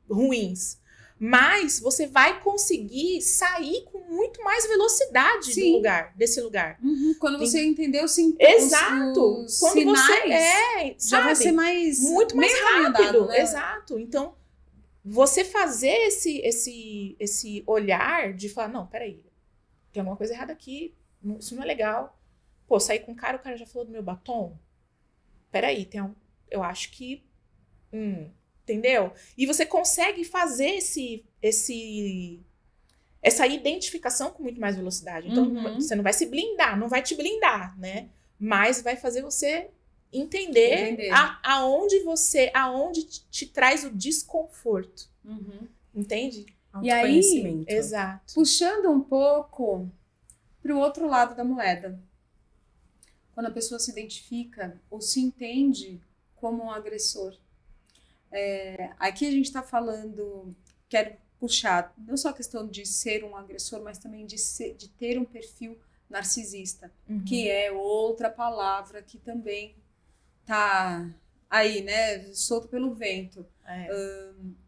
ruins, mas você vai conseguir sair com muito mais velocidade desse lugar. Quando você entender os Exato. Os quando sinais, você já vai ser muito mais rápido. Né? Exato. Então, você fazer esse olhar de falar, não, peraí, tem alguma coisa errada aqui, isso não é legal. Pô, saí com o cara já falou do meu batom. Peraí, eu acho que... entendeu? E você consegue fazer essa identificação com muito mais velocidade. Então, você não vai se blindar, não vai te blindar, né? Mas vai fazer você entender. Aonde te traz o desconforto. Entende? E aí, exato. Puxando um pouco para o outro lado da moeda. Quando a pessoa se identifica ou se entende como um agressor. Aqui a gente está falando, quero puxar, não só a questão de ser um agressor, mas também de ter um perfil narcisista, que é outra palavra que também tá aí, né, solto pelo vento.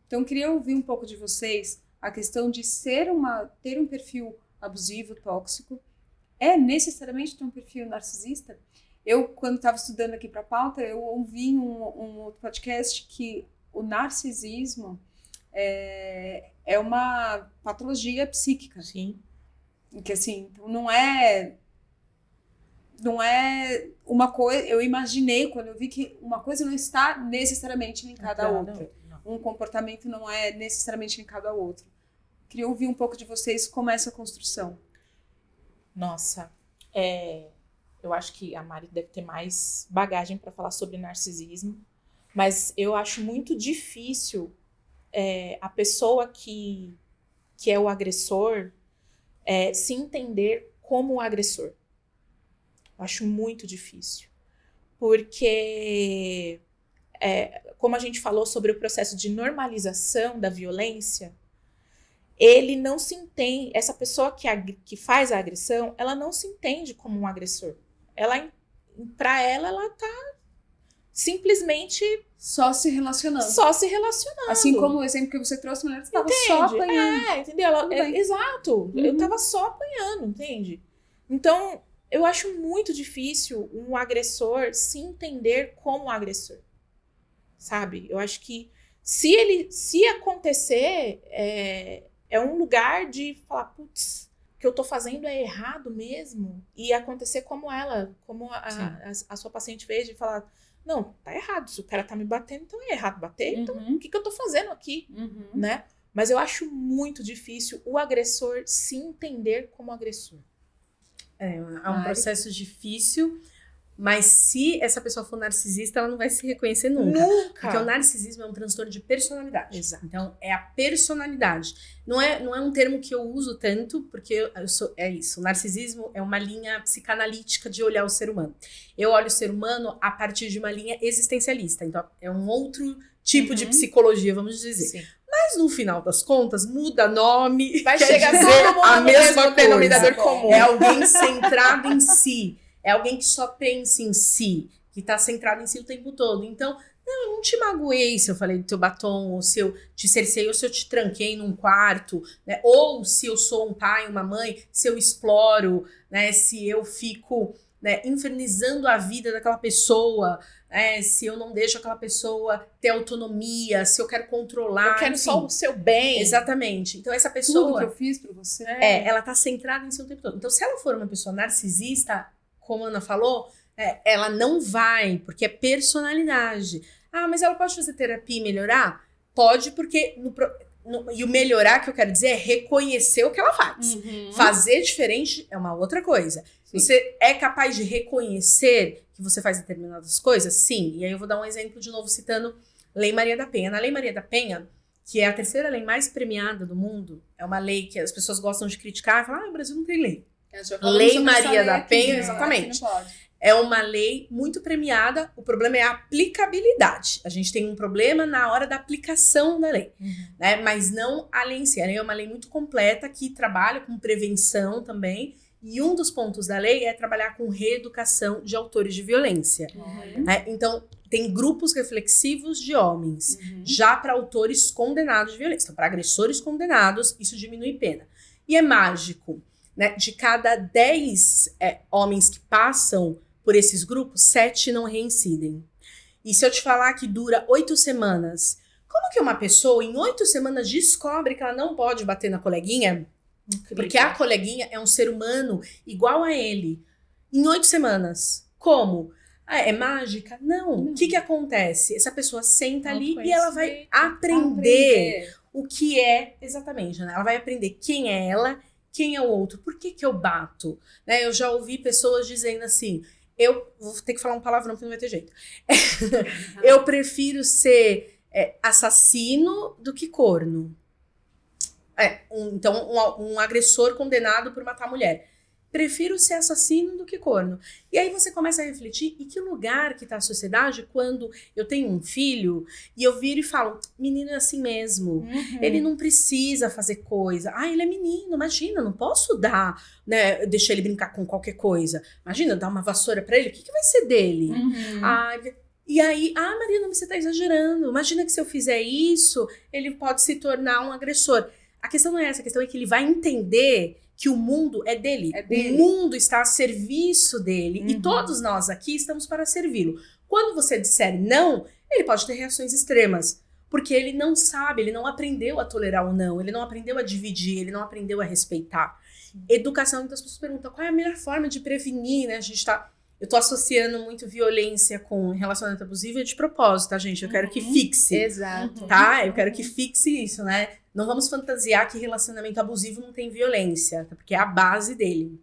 Então, queria ouvir um pouco de vocês a questão de ter um perfil abusivo, tóxico. É necessariamente ter um perfil narcisista? Eu, quando estava estudando aqui para a pauta, eu ouvi um outro podcast que o narcisismo é uma patologia psíquica. Sim. Que assim, não é uma coisa... Eu imaginei, quando eu vi que uma coisa não está necessariamente linkada à outra. Um comportamento não é necessariamente linkado ao outro. Queria ouvir um pouco de vocês como é essa construção. Nossa, eu acho que a Mari deve ter mais bagagem para falar sobre narcisismo, mas eu acho muito difícil a pessoa que é o agressor se entender como o agressor. Eu acho muito difícil, porque como a gente falou sobre o processo de normalização da violência, ele não se entende, essa pessoa que faz a agressão, ela não se entende como um agressor. Pra ela tá simplesmente... Só se relacionando. Assim como o exemplo que você trouxe, a mulher estava só apanhando. Entendeu? Exato. Eu tava só apanhando, entende? Então, eu acho muito difícil um agressor se entender como agressor. Sabe? Eu acho que se acontecer... É um lugar de falar, putz, o que eu tô fazendo é errado mesmo. E acontecer como a sua paciente fez, de falar, não, tá errado, se o cara tá me batendo, então é errado bater, então o que eu tô fazendo aqui, né? Mas eu acho muito difícil o agressor se entender como agressor. É um processo difícil, mas se essa pessoa for narcisista, ela não vai se reconhecer nunca. Porque o narcisismo é um transtorno de personalidade. Exato. Então, é a personalidade. Não é um termo que eu uso tanto, porque é isso. O narcisismo é uma linha psicanalítica de olhar o ser humano. Eu olho o ser humano a partir de uma linha existencialista. Então, é um outro tipo de psicologia, vamos dizer. Sim. Mas, no final das contas, muda nome. Vai chegar todo mundo a mesma denominador comum. É alguém centrado em si. É alguém que só pensa em si, que está centrado em si o tempo todo. Então, Eu não te magoei se eu falei do teu batom, ou se eu te cercei, ou se eu te tranquei num quarto, né? Ou se eu sou um pai, uma mãe, se eu exploro, né? Se eu fico, né, infernizando a vida daquela pessoa, né? Se eu não deixo aquela pessoa ter autonomia, se eu quero controlar. Eu quero enfim. só o seu bem. Exatamente. Então essa pessoa... Tudo que eu fiz pra você. ela tá centrada em si o tempo todo. Então se ela for uma pessoa narcisista, como a Ana falou, ela não vai, porque é personalidade. Ah, mas ela pode fazer terapia e melhorar? Pode, porque e o melhorar que eu quero dizer é reconhecer o que ela faz. Fazer diferente é uma outra coisa. Sim. Você é capaz de reconhecer que você faz determinadas coisas? Sim. E aí eu vou dar um exemplo de novo citando Lei Maria da Penha. Na Lei Maria da Penha, que é a terceira lei mais premiada do mundo, é uma lei que as pessoas gostam de criticar e falar, o Brasil não tem lei. Lei Maria da Penha, exatamente. É uma lei muito premiada, o problema é a aplicabilidade. A gente tem um problema na hora da aplicação da lei, né? Mas não a lei em si. A lei é uma lei muito completa que trabalha com prevenção também, e um dos pontos da lei é trabalhar com reeducação de autores de violência. Né? Então, tem grupos reflexivos de homens, já para autores condenados de violência. Então, para agressores condenados, isso diminui pena. E é mágico, né? De cada 10 homens que passam por esses grupos, 7 não reincidem. E se eu te falar que dura 8 semanas, como que uma pessoa em 8 semanas descobre que ela não pode bater na coleguinha? Incrível. Porque a coleguinha é um ser humano igual a ele. Em 8 semanas. Como? É mágica? Não. O que acontece? Essa pessoa senta ali e ela vai aprender o que é exatamente, né? Ela vai aprender quem é ela, quem é o outro. Por que eu bato? Né? Eu já ouvi pessoas dizendo assim, eu vou ter que falar um palavrão porque não vai ter jeito. Eu prefiro ser assassino do que corno. Então, um agressor condenado por matar a mulher. Prefiro ser assassino do que corno. E aí você começa a refletir em que lugar que tá a sociedade quando eu tenho um filho e eu viro e falo, menino é assim mesmo. Ele não precisa fazer coisa. Ah, ele é menino, imagina, não posso dar, né, deixar ele brincar com qualquer coisa. Imagina, dar uma vassoura pra ele, o que vai ser dele? E aí, Mariana, você tá exagerando. Imagina que se eu fizer isso, ele pode se tornar um agressor. A questão não é essa, a questão é que ele vai entender que o mundo é dele. O mundo está a serviço dele. E todos nós aqui estamos para servi-lo. Quando você disser não, ele pode ter reações extremas. Porque ele não sabe, ele não aprendeu a tolerar o não, ele não aprendeu a dividir, ele não aprendeu a respeitar. Educação, então as pessoas perguntam qual é a melhor forma de prevenir, né? Eu tô associando muito violência com relacionamento abusivo de propósito, tá, gente? Eu quero que fixe. Exato. Tá? Eu quero que fixe isso, né? Não vamos fantasiar que relacionamento abusivo não tem violência, porque é a base dele.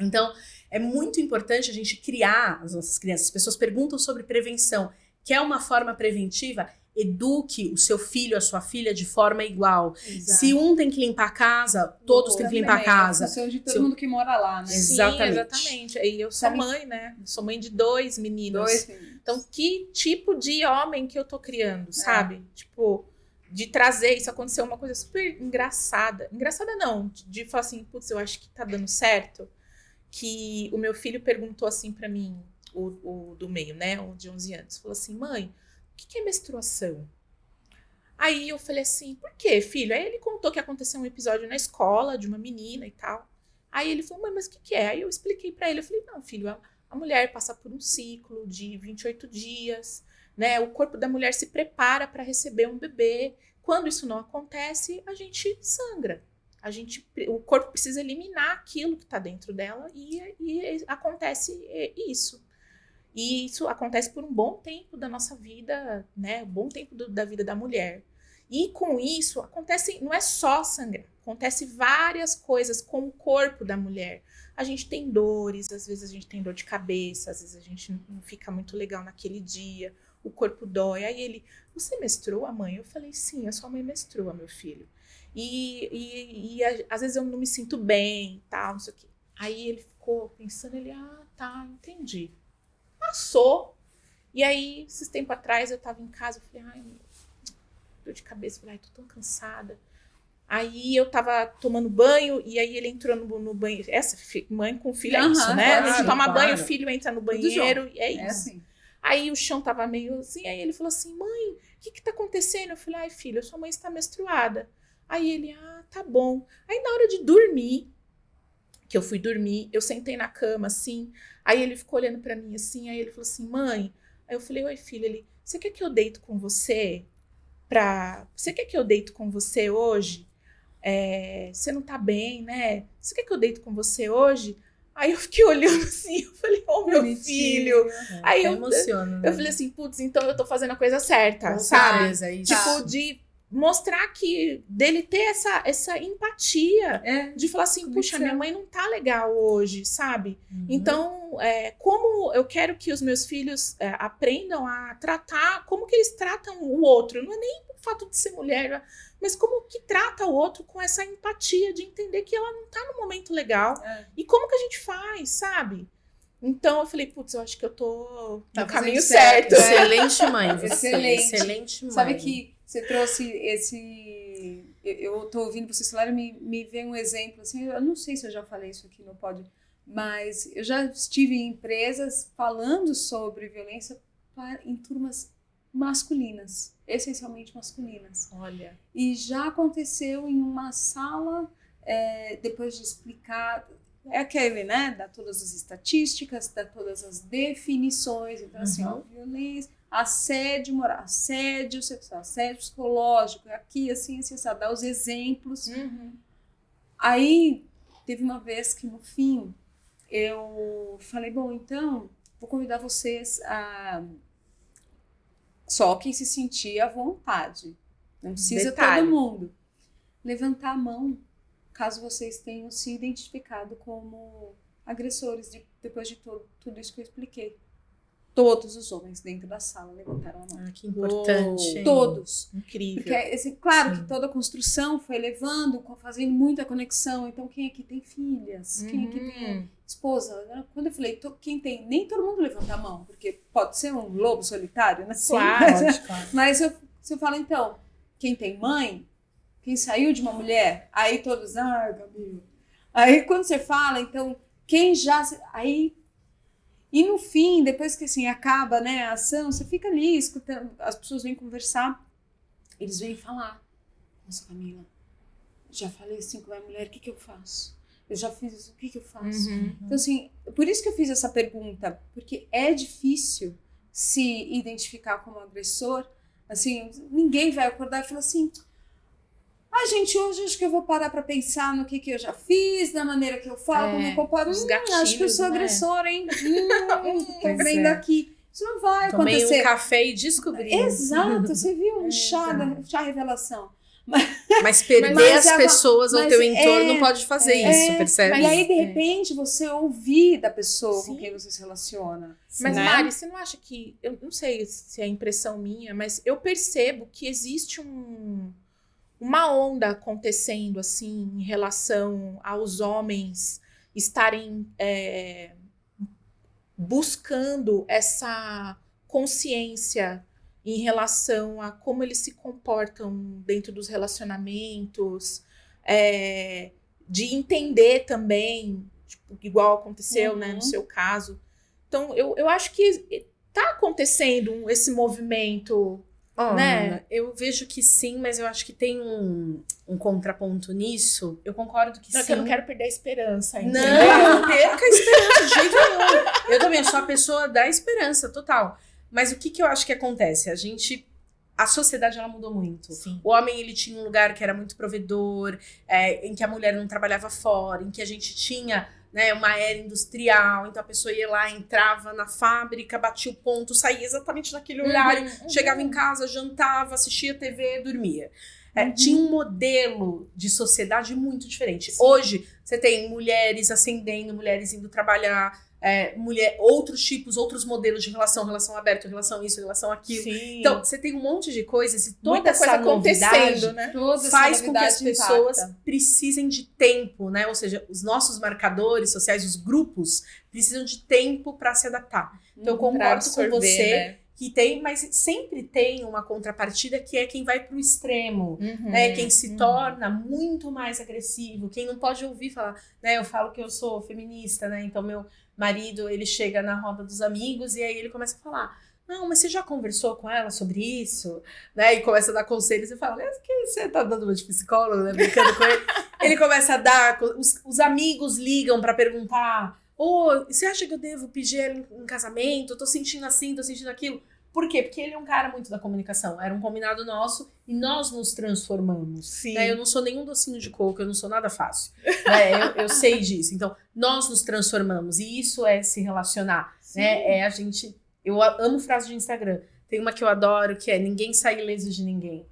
Então, é muito importante a gente criar as nossas crianças. As pessoas perguntam sobre prevenção. Quer uma forma preventiva? Eduque o seu filho, a sua filha de forma igual. Exato. Se um tem que limpar a casa, todos têm que limpar a casa. É função de todo mundo que mora lá, né? Exatamente. Sim, exatamente. E eu sou mãe, né? Sou mãe de 2 meninos. Então, que tipo de homem que eu tô criando, sabe? Tipo, de trazer, isso aconteceu uma coisa super engraçada. Engraçada não, de falar assim, putz, eu acho que tá dando certo. Que o meu filho perguntou assim pra mim, o do meio, né? O de 11 anos. Falou assim, mãe, o que é menstruação? Aí eu falei assim, por quê, filho? Aí ele contou que aconteceu um episódio na escola de uma menina e tal. Aí ele falou, mãe, mas o que é? Aí eu expliquei pra ele, eu falei, não, filho, a mulher passa por um ciclo de 28 dias, né? O corpo da mulher se prepara para receber um bebê. Quando isso não acontece, a gente sangra. O corpo precisa eliminar aquilo que está dentro dela e acontece isso. E isso acontece por um bom tempo da nossa vida, né? Um bom tempo da vida da mulher. E com isso, não é só sangrar, acontece várias coisas com o corpo da mulher. A gente tem dores, às vezes a gente tem dor de cabeça, às vezes a gente não fica muito legal naquele dia, o corpo dói. Aí ele, você menstrua, mãe? Eu falei, sim, a sua mãe menstrua, meu filho. E às vezes eu não me sinto bem, tal, não sei o quê. Aí ele ficou pensando, tá, entendi. Passou. E aí, esses tempos atrás, eu tava em casa, eu falei, dor de cabeça, falei, tô tão cansada. Aí eu tava tomando banho, e aí ele entrou no banheiro. Essa mãe com filho é isso, né? A gente toma banho, o filho entra no banheiro, e é isso. Assim. Aí o chão tava meio assim, aí ele falou assim, mãe, o que tá acontecendo? Eu falei, ai, filho, sua mãe está menstruada. Aí ele, tá bom. Aí na hora de dormir, que eu fui dormir, eu sentei na cama, assim, aí ele ficou olhando pra mim, assim, aí ele falou assim, mãe, aí eu falei, oi, filho, ele, você quer que eu deito com você? Você quer que eu deito com você hoje? Você não tá bem, né? Você quer que eu deito com você hoje? Aí eu fiquei olhando assim, eu falei, meu filho. Aí eu emociona, né? Eu falei assim, putz, então eu tô fazendo a coisa certa, Com sabe? certeza, isso. Tipo, de mostrar que dele ter essa empatia, de falar assim, puxa, minha mãe não tá legal hoje, sabe? Então, como eu quero que os meus filhos aprendam a tratar, como que eles tratam o outro, não é nem o fato de ser mulher, mas como que trata o outro com essa empatia de entender que ela não tá no momento legal, e como que a gente faz, sabe? Então eu falei, putz, eu acho que eu tô no caminho certo. Excelente mãe, você. Excelente mãe. Sabe que você trouxe esse... Eu tô ouvindo vocês falarem, me vem um exemplo, assim, eu não sei se eu já falei isso aqui no pódio, mas eu já estive em empresas falando sobre violência em turmas masculinas, essencialmente masculinas. Olha. E já aconteceu em uma sala, depois de explicar... É aquele, né? Dá todas as estatísticas, dá todas as definições. Então, assim, ó, violência, assédio moral, assédio sexual, assédio psicológico, aqui, assim, sabe? Dá os exemplos. Aí, teve uma vez que, no fim, eu falei, bom, então, vou convidar vocês a... Só quem se sentir à vontade. Não precisa todo mundo. Levantar a mão, caso vocês tenham se identificado como agressores depois de tudo isso que eu expliquei. Todos os homens dentro da sala levantaram a mão. Que importante. Todos. Incrível. Porque, assim, claro que toda a construção foi levando, fazendo muita conexão. Então, quem aqui tem filhas? Quem aqui tem esposa? Quando eu falei, quem tem... Nem todo mundo levanta a mão, porque pode ser um lobo solitário, né? Claro. Mas se eu falo, então, quem tem mãe... Quem saiu de uma mulher, aí todos, Gabi. Aí quando você fala, então, quem já... Aí, e no fim, depois que assim, acaba, né, a ação, você fica ali escutando, as pessoas vêm conversar, eles vêm falar. Nossa, Camila, já falei assim com a minha mulher, o que eu faço? Eu já fiz isso, o que eu faço? Então, assim, por isso que eu fiz essa pergunta, porque é difícil se identificar como agressor, assim, ninguém vai acordar e falar assim... gente, hoje acho que eu vou parar pra pensar no que eu já fiz, na maneira que eu falo, como eu comparo. Acho que eu sou agressora, hein? Tô vendo aqui. Isso não vai acontecer. Tomei um café e descobri. Exato, você viu um chá revelação. Mas perder as pessoas ao teu entorno não pode fazer isso, percebe? E aí, de repente, você ouvir da pessoa com quem você se relaciona. Mas, né? Mari, você não acha que... Eu não sei se é impressão minha, mas eu percebo que existe uma onda acontecendo, assim, em relação aos homens estarem buscando essa consciência em relação a como eles se comportam dentro dos relacionamentos, de entender também, tipo, igual aconteceu, né, no seu caso. Então, eu acho que tá acontecendo esse movimento... né? Eu vejo que sim, mas eu acho que tem um contraponto nisso. Eu concordo que sim. Eu não quero perder a esperança. Entendeu? Não perca a esperança de jeito nenhum. Eu também sou a pessoa da esperança, total. Mas o que eu acho que acontece? A sociedade, ela mudou muito. Sim. O homem, ele tinha um lugar que era muito provedor, em que a mulher não trabalhava fora, em que a gente tinha... né, uma era industrial, então a pessoa ia lá, entrava na fábrica, batia o ponto, saía exatamente naquele horário, chegava em casa, jantava, assistia TV, dormia. Tinha um modelo de sociedade muito diferente. Sim. Hoje, você tem mulheres ascendendo, mulheres indo trabalhar, outros tipos, outros modelos de relação aberta, relação isso, relação aquilo. Sim. Então, você tem um monte de coisas e toda muita essa coisa novidade, né? faz com que as pessoas precisem de tempo, né? Ou seja, os nossos marcadores sociais, os grupos, precisam de tempo para se adaptar. Então, eu concordo com você, né? Que tem, mas sempre tem uma contrapartida que é quem vai pro extremo, né? Quem se torna muito mais agressivo, quem não pode ouvir falar, né? Eu falo que eu sou feminista, né? Então, meu marido, ele chega na roda dos amigos e aí ele começa a falar: não, mas você já conversou com ela sobre isso? Né? E começa a dar conselhos e fala, mas que você tá dando uma de psicólogo, né? Brincando com ele. Ele começa a dar, os amigos ligam pra perguntar, você acha que eu devo pedir ela em casamento? Eu tô sentindo assim, tô sentindo aquilo. Por quê? Porque ele é um cara muito da comunicação. Era um combinado nosso e nós nos transformamos. Sim. Né? Eu não sou nenhum docinho de coco, eu não sou nada fácil. Né? Eu sei disso. Então, nós nos transformamos. E isso é se relacionar. Né? A gente... Eu amo frase de Instagram. Tem uma que eu adoro, que é ninguém sai ileso de ninguém.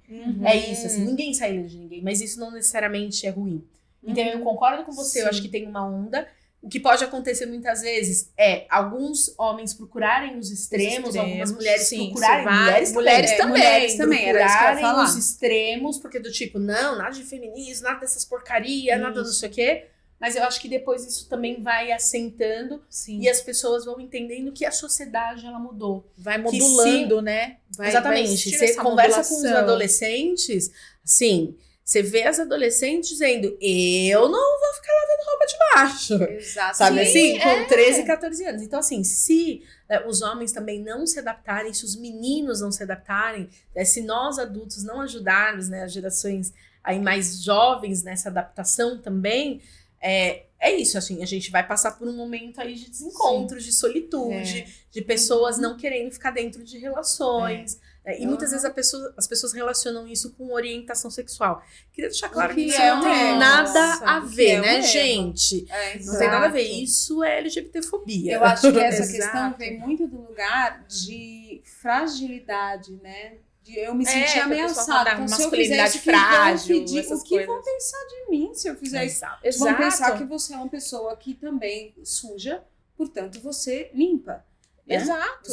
É isso, assim, ninguém sai ileso de ninguém. Mas isso não necessariamente é ruim. Então, eu concordo com você. Eu acho que tem uma onda. O que pode acontecer muitas vezes é alguns homens procurarem os extremos, algumas mulheres procurarem, mulheres também, era isso que eu ia falar. Os extremos, porque do tipo, não, nada de feminismo, nada dessas porcaria, nada não sei o quê. Mas eu acho que depois isso também vai assentando e as pessoas vão entendendo que a sociedade, ela mudou. Vai modulando, né? Exatamente. Você conversa com os adolescentes, assim... Você vê as adolescentes dizendo, eu não vou ficar lavando roupa de macho. Exato. Sabe assim? Com 13, 14 anos. Então, assim, se os homens também não se adaptarem, se os meninos não se adaptarem, se nós adultos não ajudarmos, né, as gerações aí mais jovens nessa adaptação também, é isso, assim, a gente vai passar por um momento aí de desencontros, de solitude, de pessoas não querendo ficar dentro de relações. E muitas vezes as pessoas relacionam isso com orientação sexual. Queria deixar claro que isso não tem nada a ver, né, gente? Não tem nada a ver. Isso é LGBTfobia. Eu acho que essa questão vem muito do lugar de fragilidade, né? De eu me sentir ameaçada. Então, se eu fizer isso, frágil, o que vão pensar de mim se eu fizer isso? Vão pensar que você é uma pessoa que também suja, portanto, você limpa. Né? Exato.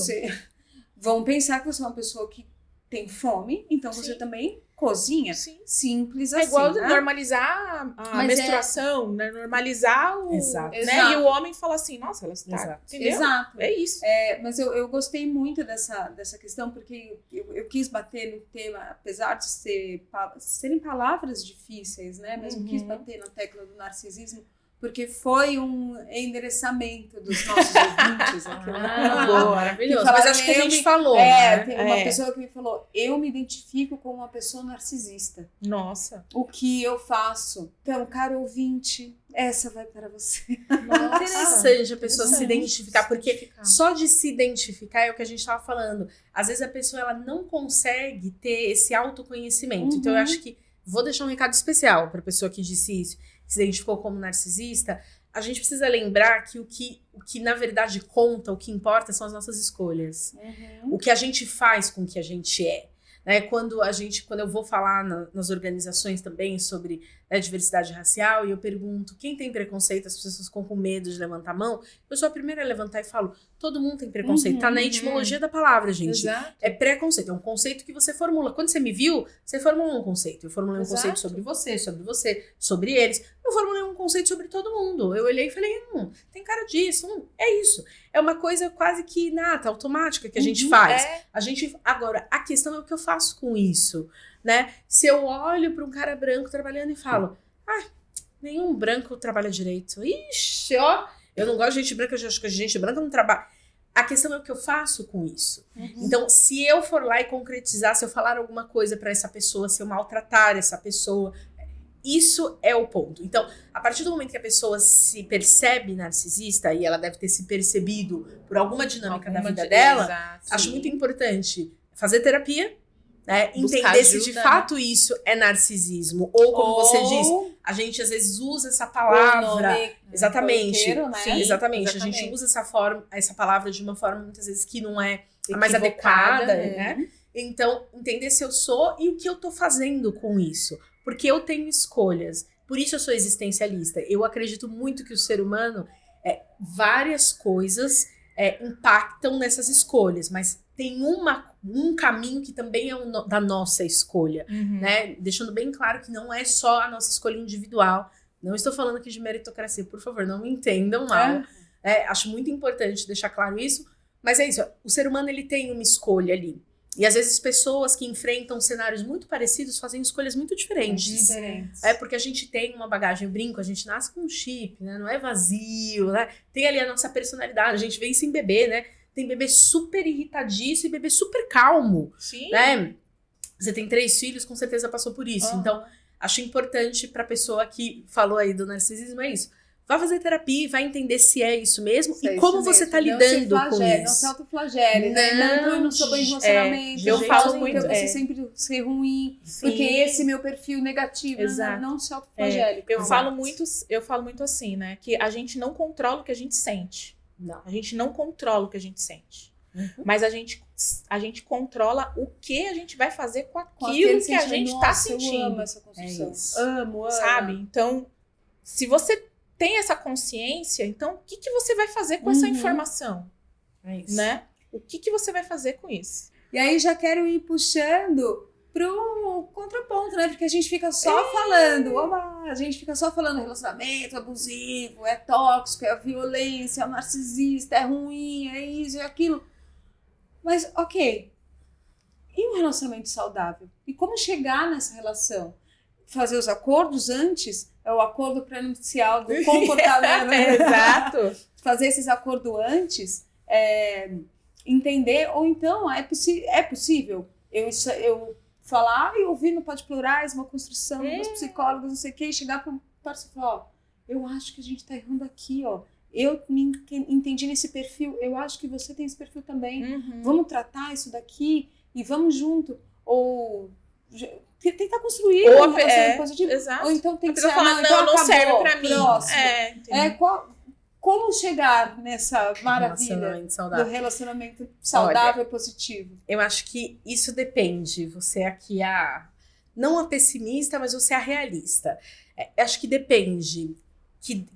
Vão pensar que você é uma pessoa que tem fome, então você também cozinha. Sim. Simples assim. É igual né? normalizar a menstruação, né? Normalizar o... Exato. Né? E o homem fala assim, nossa, ela está... Exato. É isso. Mas eu gostei muito dessa questão, porque eu quis bater no tema, apesar de serem palavras difíceis, né? Mas eu quis bater na tecla do narcisismo, porque foi um endereçamento dos nossos ouvintes aqui. Boa, maravilhoso. Mas acho que a gente falou. Tem uma pessoa que me falou, eu me identifico como uma pessoa narcisista. Nossa. O que eu faço? Então, caro ouvinte, essa vai para você. Nossa. Interessante a pessoa se identificar, porque só de se identificar é o que a gente estava falando. Às vezes a pessoa ela não consegue ter esse autoconhecimento. Então eu acho que vou deixar um recado especial para a pessoa que disse isso, se identificou como narcisista. A gente precisa lembrar que o que na verdade conta, o que importa são as nossas escolhas. O que a gente faz com o que a gente é. Né? Quando eu vou falar nas organizações também sobre diversidade racial, e eu pergunto quem tem preconceito, as pessoas ficam com medo de levantar a mão, eu sou a primeira a levantar e falo, todo mundo tem preconceito, tá na etimologia da palavra, gente. Exato. É preconceito, é um conceito que você formula. Quando você me viu, você formulou um conceito. Eu formulei um conceito sobre você, sobre eles. Eu formulei um conceito sobre todo mundo. Eu olhei e falei, tem cara disso, é isso. É uma coisa quase que inata, automática que a gente faz. Agora, a questão é o que eu faço com isso, né? Se eu olho para um cara branco trabalhando e falo, nenhum branco trabalha direito. Ixi, eu não gosto de gente branca, eu acho que gente branca não trabalha. A questão é o que eu faço com isso. Então, se eu for lá e concretizar, se eu falar alguma coisa para essa pessoa, se eu maltratar essa pessoa, isso é o ponto. Então, a partir do momento que a pessoa se percebe narcisista, e ela deve ter se percebido por alguma dinâmica da vida dela, acho muito importante fazer terapia, né? Entender se de fato isso é narcisismo. Ou, como você diz, a gente às vezes usa essa palavra. Exatamente. Né? Sim, exatamente. A gente usa essa palavra de uma forma, muitas vezes, que não é a mais adequada, né? Então, entender se eu sou e o que eu tô fazendo com isso. Porque eu tenho escolhas. Por isso eu sou existencialista. Eu acredito muito que o ser humano, várias coisas impactam nessas escolhas, mas tem um caminho que também é da nossa escolha, né? Deixando bem claro que não é só a nossa escolha individual. Não estou falando aqui de meritocracia, por favor, não me entendam mal. Acho muito importante deixar claro isso, mas é isso, o ser humano ele tem uma escolha ali. E às vezes pessoas que enfrentam cenários muito parecidos fazem escolhas muito diferentes. Porque a gente tem uma bagagem, eu brinco, a gente nasce com um chip, né? Não é vazio, né? Tem ali a nossa personalidade, a gente vem sem bebê, né? tem bebê super irritadiço e bebê super calmo, Sim. né? Você tem 3 filhos, com certeza passou por isso. Uhum. Então, acho importante pra pessoa que falou aí do narcisismo, é isso. Vai fazer terapia, vai entender se é isso mesmo Se é e como isso você mesmo. tá Não se lidando com flagele, isso. Não se autoflagele, né? Não no seu bem relacionamento. eu não falo porque muito, você sempre ser ruim, Sim. porque esse é meu perfil negativo. Exato. Não se autoflagele. Eu falo muito assim, né? Que a gente não controla o que a gente sente. Não. A gente não controla o que a gente sente. Uhum. Mas a gente controla o que a gente vai fazer com Com aquilo aquele que a gente sentimento, tá nossa, sentindo. Eu amo essa construção. É isso. Amo. Sabe? Então, se você tem essa consciência, então o que você vai fazer com essa informação? É isso. Né? O que você vai fazer com isso? E aí já quero ir puxando pro contraponto, né? Porque a gente fica só falando, a gente fica só falando relacionamento abusivo, é tóxico, é violência, é narcisista, é ruim, é isso, é aquilo. Mas, ok. E um relacionamento saudável? E como chegar nessa relação? Fazer os acordos antes? É o acordo prenupcial do comportamento. Exato. Fazer esses acordos antes, entender, ou então é possível eu falar e ouvir no Pode Plurais, uma construção dos psicólogos, não sei o quê, e chegar para um parceiro e falar, ó, eu acho que a gente tá errando aqui, ó. Eu me entendi nesse perfil, eu acho que você tem esse perfil também. Uhum. Vamos tratar isso daqui e vamos junto. Ou tentar construir Ou um relacionamento positivo. Exato. Ou então tem que ser, falar, então não acabou, serve pra mim. próximo. Como chegar nessa maravilha Relacionamento saudável. do relacionamento saudável e positivo? Eu acho que isso depende. Você aqui não a pessimista, mas você a realista. Acho que depende.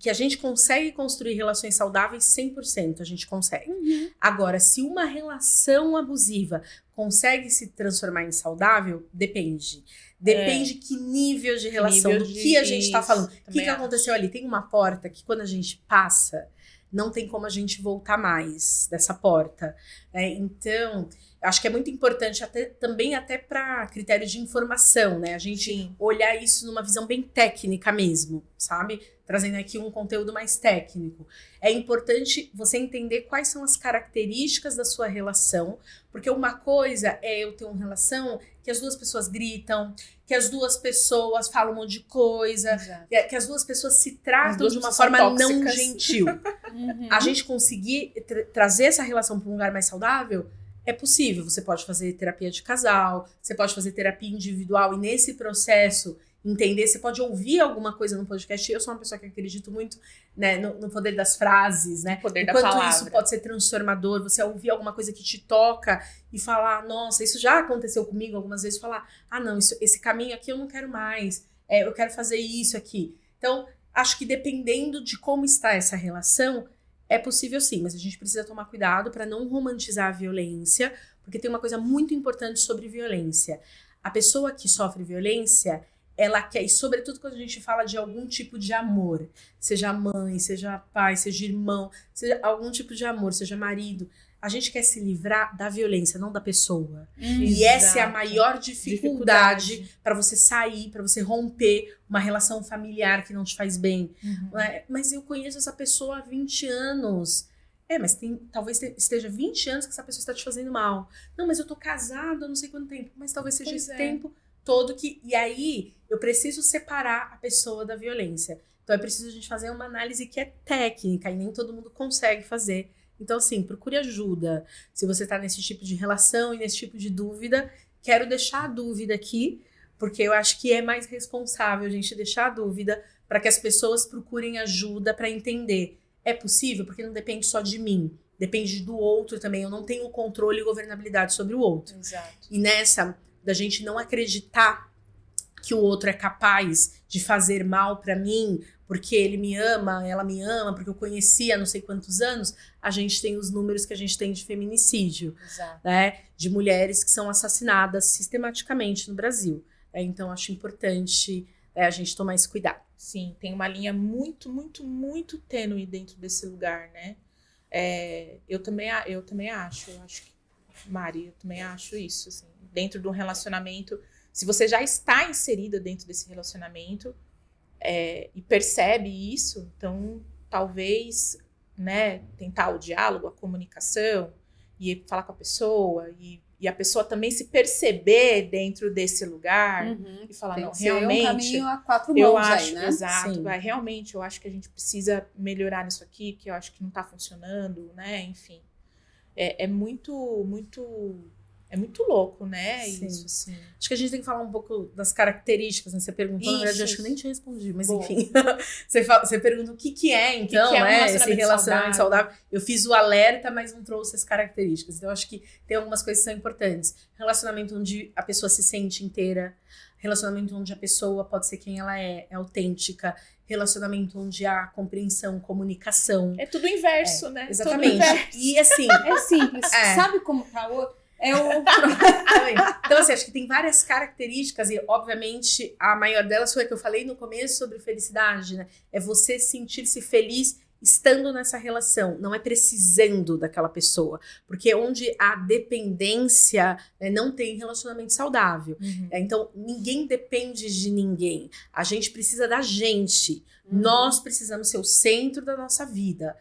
Que a gente consegue construir relações saudáveis 100%, a gente consegue. Uhum. Agora, se uma relação abusiva consegue se transformar em saudável, depende. Depende que nível de relação, do que a gente tá falando. O que aconteceu ali? Tem uma porta que quando a gente passa, não tem como a gente voltar mais dessa porta. Então, eu acho que é muito importante também até para critério de informação, né? A gente olhar isso numa visão bem técnica mesmo, sabe? Trazendo aqui um conteúdo mais técnico. É importante você entender quais são as características da sua relação, porque uma coisa é eu ter uma relação que as duas pessoas gritam, que as duas pessoas falam um monte de coisa, que as duas pessoas se tratam de uma forma não gentil. A gente conseguir trazer essa relação para um lugar mais saudável, é possível. Você pode fazer terapia de casal, você pode fazer terapia individual e nesse processo entender, você pode ouvir alguma coisa no podcast. Eu sou uma pessoa que acredito muito, né, no poder das frases, né? O poder da palavra. Quanto isso pode ser transformador, você ouvir alguma coisa que te toca e falar, nossa, isso já aconteceu comigo algumas vezes, falar, não, esse caminho aqui eu não quero mais, eu quero fazer isso aqui. Então, acho que dependendo de como está essa relação, é possível sim, mas a gente precisa tomar cuidado para não romantizar a violência, porque tem uma coisa muito importante sobre violência. A pessoa que sofre violência, ela quer, e sobretudo quando a gente fala de algum tipo de amor, seja mãe, seja pai, seja irmão, seja algum tipo de amor, seja marido, a gente quer se livrar da violência, não da pessoa. E essa é a maior dificuldade para você sair, para você romper uma relação familiar que não te faz bem. Mas eu conheço essa pessoa há 20 anos. Mas talvez esteja 20 anos que essa pessoa está te fazendo mal. Não, mas eu tô casado há não sei quanto tempo. Mas talvez seja esse tempo todo que... E aí, eu preciso separar a pessoa da violência. Então, é preciso a gente fazer uma análise que é técnica e nem todo mundo consegue fazer. Então, assim, procure ajuda. Se você tá nesse tipo de relação e nesse tipo de dúvida, quero deixar a dúvida aqui, porque eu acho que é mais responsável a gente deixar a dúvida para que as pessoas procurem ajuda para entender. É possível? Porque não depende só de mim. Depende do outro também. Eu não tenho controle e governabilidade sobre o outro. Exato. E nessa, da gente não acreditar que o outro é capaz de fazer mal para mim, porque ele me ama, ela me ama, porque eu conheci há não sei quantos anos, a gente tem os números que a gente tem de feminicídio, né? De mulheres que são assassinadas sistematicamente no Brasil. Então, acho importante a gente tomar esse cuidado. Sim, tem uma linha muito, muito, muito tênue dentro desse lugar, né? Eu também acho, Mari, eu também acho isso, assim, dentro de um relacionamento, se você já está inserida dentro desse relacionamento, e percebe isso, então talvez, né, tentar o diálogo, a comunicação, e falar com a pessoa, e a pessoa também se perceber dentro desse lugar e falar, Tem não, que ser realmente... um caminho a 4 mãos Eu acho, aí, né? exato, realmente eu acho que a gente precisa melhorar nisso aqui, que eu acho que não tá funcionando, né? Enfim, é muito louco, né? Sim. Isso, assim. Acho que a gente tem que falar um pouco das características, né? Você perguntou, na verdade, Isso, acho que eu nem te respondi, mas Boa. enfim. Você pergunta o que é, então, que é um né? Esse relacionamento relacionamento saudável. Eu fiz o alerta, mas não trouxe as características. Então, acho que tem algumas coisas que são importantes. Relacionamento onde a pessoa se sente inteira. Relacionamento onde a pessoa pode ser quem ela é autêntica. Relacionamento onde há compreensão, comunicação. É tudo inverso, né? Exatamente. Tudo inverso. E assim... É simples. É. Sabe como tá o... É o... Então, assim, acho que tem várias características e, obviamente, a maior delas foi a que eu falei no começo sobre felicidade, né? É você sentir-se feliz estando nessa relação, não é precisando daquela pessoa. Porque onde há dependência, né, não tem relacionamento saudável. Então, ninguém depende de ninguém. A gente precisa da gente. Nós precisamos ser o centro da nossa vida.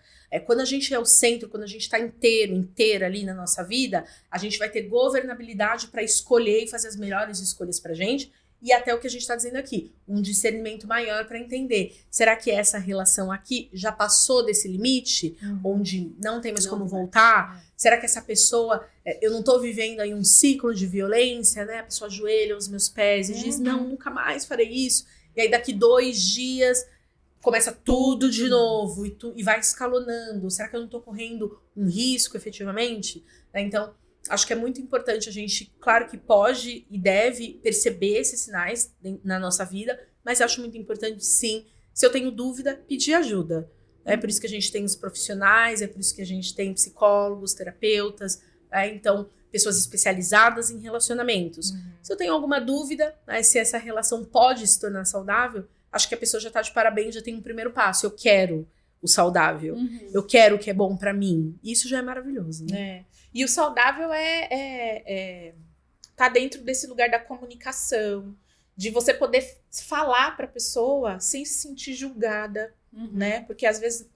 Quando a gente é o centro, quando a gente está inteira ali na nossa vida, a gente vai ter governabilidade para escolher e fazer as melhores escolhas para a gente. E até o que a gente está dizendo aqui, um discernimento maior para entender. Será que essa relação aqui já passou desse limite, onde não tem mais como voltar? Será que essa pessoa, eu não estou vivendo aí um ciclo de violência, né? A pessoa ajoelha aos meus pés e diz, não, nunca mais farei isso. E aí daqui 2 dias... começa tudo de novo e vai escalonando. Será que eu não estou correndo um risco, efetivamente? Então, acho que é muito importante a gente, claro que pode e deve perceber esses sinais na nossa vida, mas acho muito importante, sim, se eu tenho dúvida, pedir ajuda. É por isso que a gente tem os profissionais, é por isso que a gente tem psicólogos, terapeutas, então, pessoas especializadas em relacionamentos. Se eu tenho alguma dúvida, se essa relação pode se tornar saudável, acho que a pessoa já tá de parabéns, já tem um primeiro passo. Eu quero o saudável. Eu quero o que é bom pra mim. Isso já é maravilhoso, né? E o saudável tá dentro desse lugar da comunicação, de você poder falar pra pessoa sem se sentir julgada, né? Porque às vezes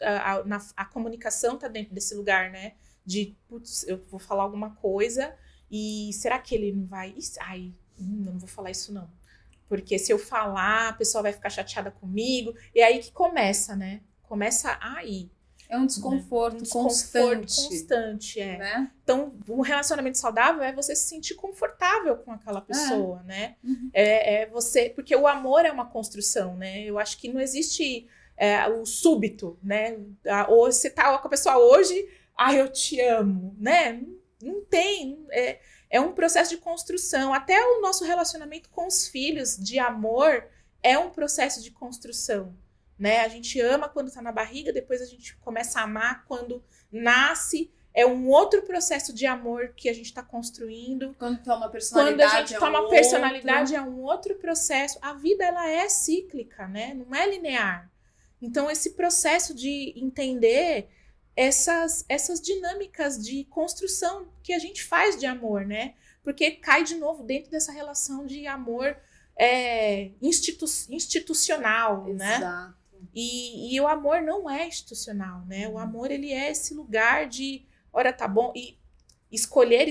a comunicação tá dentro desse lugar, né? De, putz, eu vou falar alguma coisa e será que ele não vai... Ai, não vou falar isso não. Porque se eu falar, a pessoa vai ficar chateada comigo. E aí que começa, né? Começa aí. É um desconforto, constante, né? Então, o relacionamento saudável é você se sentir confortável com aquela pessoa, né? Você... Porque o amor é uma construção, né? Eu acho que não existe o súbito, né? Ou você tá com a pessoa hoje, eu te amo, né? Não tem... É um processo de construção. Até o nosso relacionamento com os filhos, de amor, é um processo de construção, né? A gente ama quando tá na barriga, depois a gente começa a amar quando nasce. É um outro processo de amor que a gente tá construindo. Quando toma personalidade, quando a gente toma personalidade, é um outro processo. A vida, ela é cíclica, né? Não é linear. Então, esse processo de entender... essas dinâmicas de construção que a gente faz de amor, né? Porque cai de novo dentro dessa relação de amor institucional, né? Exato. E o amor não é institucional, né? O amor, ele é esse lugar de, ora, tá bom, e escolher,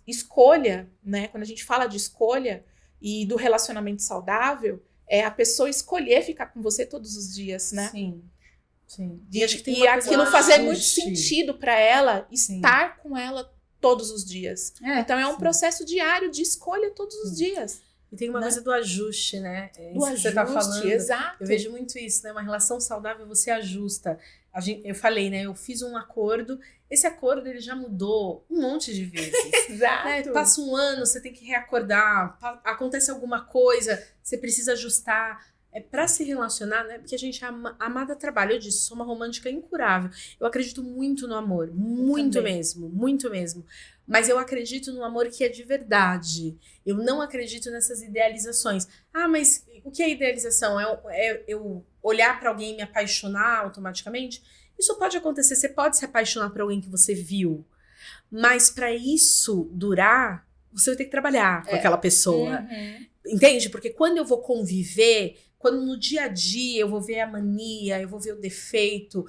escolha, né? Quando a gente fala de escolha e do relacionamento saudável, é a pessoa escolher ficar com você todos os dias, né? Sim. E acho que tem aquilo fazer muito sentido para ela estar com ela todos os dias. Então é um processo diário de escolha todos os dias. E tem uma coisa do ajuste, né? Do ajuste, que você tá falando. Exato. Eu vejo muito isso, né? Uma relação saudável, você ajusta. Eu falei, né? Eu fiz um acordo. Esse acordo, ele já mudou um monte de vezes. Exato. Né? Passa um ano, você tem que reacordar. Acontece alguma coisa, você precisa ajustar. Pra se relacionar, né? Porque a gente amar dá trabalho. Eu disse, sou uma romântica incurável. Eu acredito muito no amor. Muito mesmo. Muito mesmo. Mas eu acredito no amor que é de verdade. Eu não acredito nessas idealizações. Mas o que é idealização? É eu olhar pra alguém e me apaixonar automaticamente? Isso pode acontecer. Você pode se apaixonar por alguém que você viu. Mas pra isso durar, você vai ter que trabalhar com aquela pessoa. Entende? Porque quando eu vou conviver... quando no dia a dia eu vou ver a mania, eu vou ver o defeito,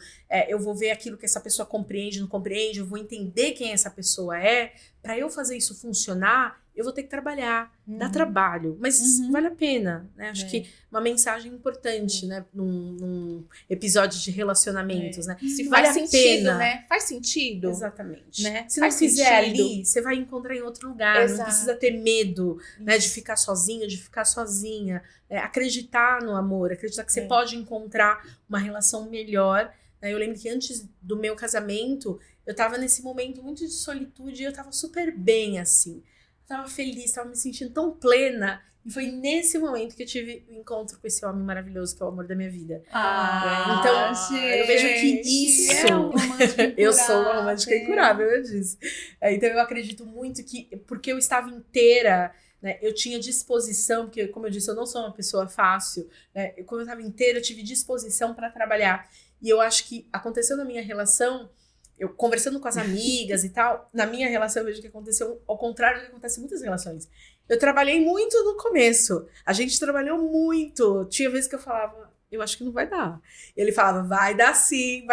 eu vou ver aquilo que essa pessoa compreende, não compreende, eu vou entender quem essa pessoa é, para eu fazer isso funcionar, eu vou ter que trabalhar, dá trabalho, mas vale a pena, né? Acho que uma mensagem importante, né? Num episódio de relacionamentos, né? Se Vale faz a sentido, pena. né? Faz sentido. Exatamente. Né? Se não Faz fizer sentido. ali, você vai encontrar em outro lugar. Exato. Não precisa ter medo, né, de ficar sozinho, de ficar sozinha. Acreditar no amor, acreditar que você pode encontrar uma relação melhor. Né? Eu lembro que antes do meu casamento, eu tava nesse momento muito de solitude e eu tava super bem, assim. Eu tava feliz, tava me sentindo tão plena. E foi nesse momento que eu tive o encontro com esse homem maravilhoso, que é o amor da minha vida. Então, gente, eu vejo que isso... é um romântico Eu sou uma incurável. romântica incurável, eu disse. Então eu acredito muito que, porque eu estava inteira, né, eu tinha disposição, porque como eu disse, eu não sou uma pessoa fácil, né, como eu estava inteira, eu tive disposição para trabalhar. E eu acho que aconteceu na minha relação, eu conversando com as amigas e tal, na minha relação eu vejo que aconteceu ao contrário do que acontece em muitas relações. Eu trabalhei muito no começo, a gente trabalhou muito, tinha vezes que eu falava, eu acho que não vai dar. Ele falava, vai dar sim,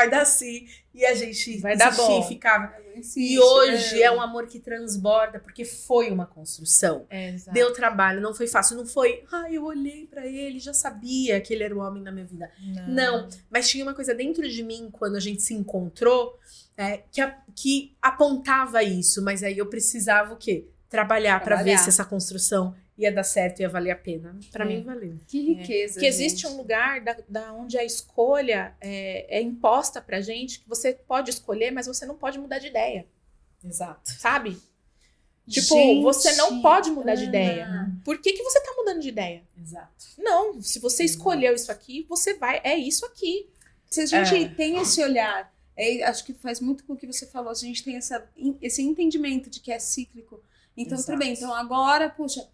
e a gente Vai dar insistia bom. e ficava. Insiste, E hoje é um amor que transborda, porque foi uma construção. Exato. Deu trabalho, não foi fácil, não foi, eu olhei pra ele, já sabia que ele era o homem da minha vida. Não, mas tinha uma coisa dentro de mim, quando a gente se encontrou, que apontava isso, mas aí eu precisava o quê? Trabalhar pra ver se essa construção ia dar certo e ia valer a pena. Pra mim, valeu. Que riqueza, Que existe gente. um lugar da onde a escolha é imposta pra gente, que você pode escolher, mas você não pode mudar de ideia, Exato. sabe? Tipo, Gente, você não pode mudar de Ana. ideia. Por que você tá mudando de ideia? Exato. Não, se você escolheu isso aqui, você vai, é isso aqui. Se a gente tem esse olhar, acho que faz muito com o que você falou, se a gente tem esse entendimento de que é cíclico, então tudo bem, então agora, puxa,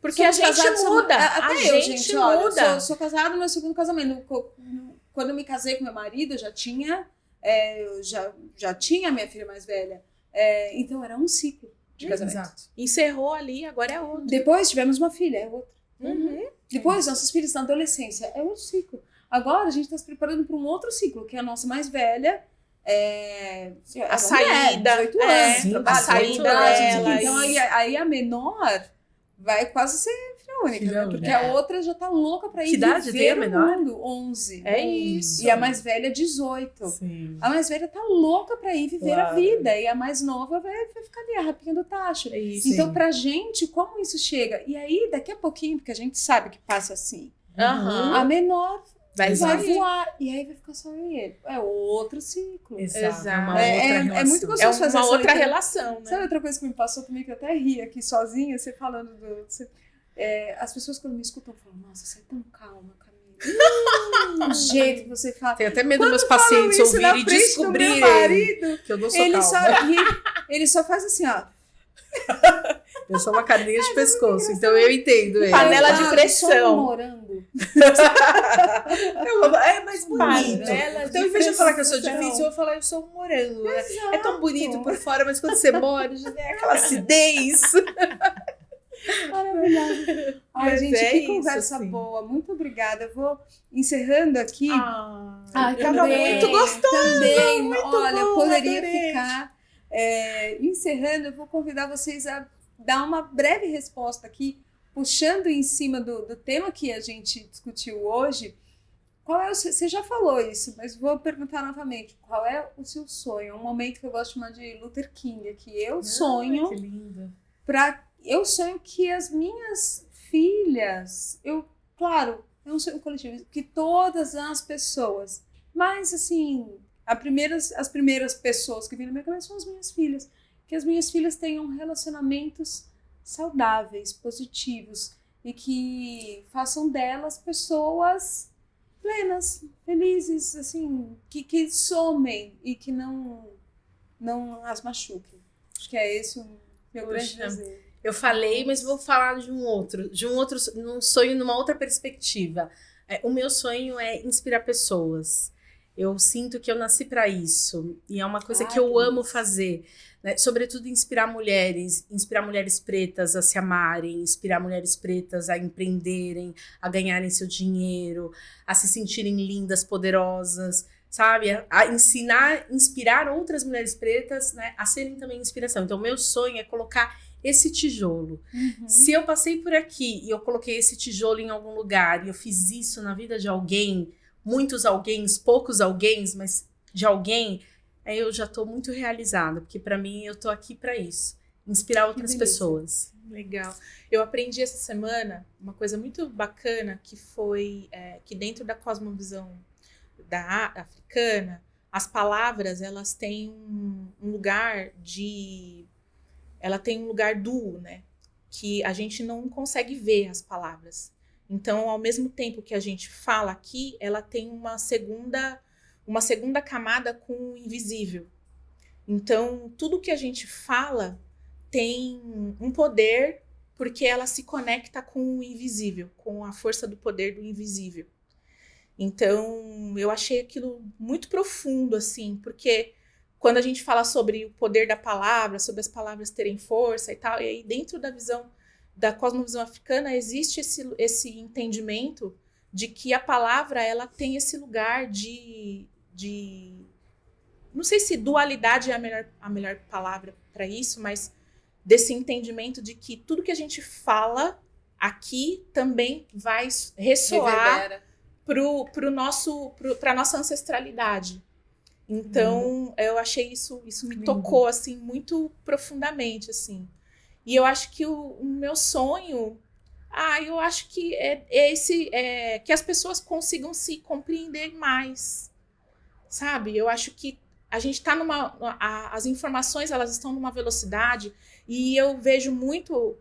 Porque a gente muda. Até a eu, gente olha, muda. eu sou casada no meu segundo casamento. Quando eu me casei com meu marido, eu já tinha, já tinha minha filha mais velha. Então era um ciclo de casamento. Exato. Encerrou ali, agora é outro. Depois tivemos uma filha, é outra. Uhum. Depois, nossos filhos na adolescência, é outro ciclo. Agora a gente está se preparando para um outro ciclo, que é a nossa mais velha. A saída, 18 anos, sim, trabalho, a saída faculdade, dela, então aí a menor vai quase ser filha única, Filha né? Porque única. a outra já tá louca pra ir Que idade viver tem a o menor? mundo, 11. É isso. E a mais velha, 18. Sim. A mais velha tá louca pra ir viver a Claro. vida. E a mais nova vai ficar ali, a rapinha do tacho. É isso. Então, pra gente, como isso chega? E aí, daqui a pouquinho, porque a gente sabe que passa assim, Aham. a menor Vai vai sair. voar. E aí vai ficar só eu e ele. É outro ciclo. Exato. É uma Exato. outra É relação. muito É gostoso fazer uma essa outra leitura. relação, né? Sabe outra coisa que me passou também, que eu até ri aqui sozinha, você falando as pessoas quando me escutam falam, nossa, você é tão calma, Camila. O jeito que você fala. Tenho até medo dos meus Falam pacientes isso na ouvirem e frente do descobrirem meu marido, que eu não sou ele calma. ele só faz assim, ó. Eu sou uma cadeia de pescoço, então eu entendo ele. Panela de Eu pressão. sou um morango. É mais bonito. Panela Então, de em vez de eu falar que eu sou pressão. difícil, eu vou falar que eu sou um morango. Né? É tão bonito por fora, mas quando você mora, já é aquela acidez. Maravilhoso. Ai, Mas gente, é que isso, conversa assim. boa. Muito obrigada. Eu vou encerrando aqui. Ai, Também, tava muito gostoso. Também, muito olha, eu bom, poderia adorei. ficar encerrando. Eu vou convidar vocês a dar uma breve resposta aqui, puxando em cima do tema que a gente discutiu hoje. Qual é você já falou isso, mas vou perguntar novamente. Qual é o seu sonho? É um momento que eu gosto de chamar de Luther King, que eu sonho Que lindo. eu sonho que as minhas filhas, claro, é um sonho coletivo, que todas as pessoas, mas assim, as primeiras pessoas que vêm na minha cabeça são as minhas filhas, que as minhas filhas tenham relacionamentos saudáveis, positivos, e que façam delas pessoas plenas, felizes, assim, que somem e que não as machuquem. Acho que é esse o meu grande Poxa. desejo. Eu falei, mas vou falar de um sonho numa outra perspectiva. O meu sonho é inspirar pessoas. Eu sinto que eu nasci para isso. E é uma coisa Ai, que eu que amo delícia. fazer. Né? Sobretudo inspirar mulheres pretas a se amarem, inspirar mulheres pretas a empreenderem, a ganharem seu dinheiro, a se sentirem lindas, poderosas, sabe? A ensinar, inspirar outras mulheres pretas, né, a serem também inspiração. Então, meu sonho é colocar esse tijolo. Se eu passei por aqui e eu coloquei esse tijolo em algum lugar e eu fiz isso na vida de alguém, muitos alguéns, poucos alguéns, mas de alguém, aí eu já tô muito realizada, porque para mim eu tô aqui para isso, inspirar outras delícia. pessoas. Legal. Eu aprendi essa semana uma coisa muito bacana, que foi que dentro da cosmovisão africana, as palavras, elas têm um lugar de... Ela tem um lugar duo, né? Que a gente não consegue ver as palavras. Então, ao mesmo tempo que a gente fala aqui, ela tem uma segunda camada com o invisível. Então, tudo que a gente fala tem um poder, porque ela se conecta com o invisível, com a força do poder do invisível. Então, eu achei aquilo muito profundo, assim, porque quando a gente fala sobre o poder da palavra, sobre as palavras terem força e tal, e aí dentro da visão, da cosmovisão africana, existe esse entendimento de que a palavra, ela tem esse lugar de não sei se dualidade é a melhor palavra para isso, mas desse entendimento de que tudo que a gente fala aqui também vai ressoar para a nossa ancestralidade. Então, eu achei isso me tocou assim muito profundamente, assim. E eu acho que o meu sonho, eu acho que que as pessoas consigam se compreender mais, sabe? Eu acho que a gente está as informações, elas estão numa velocidade, e eu vejo muito,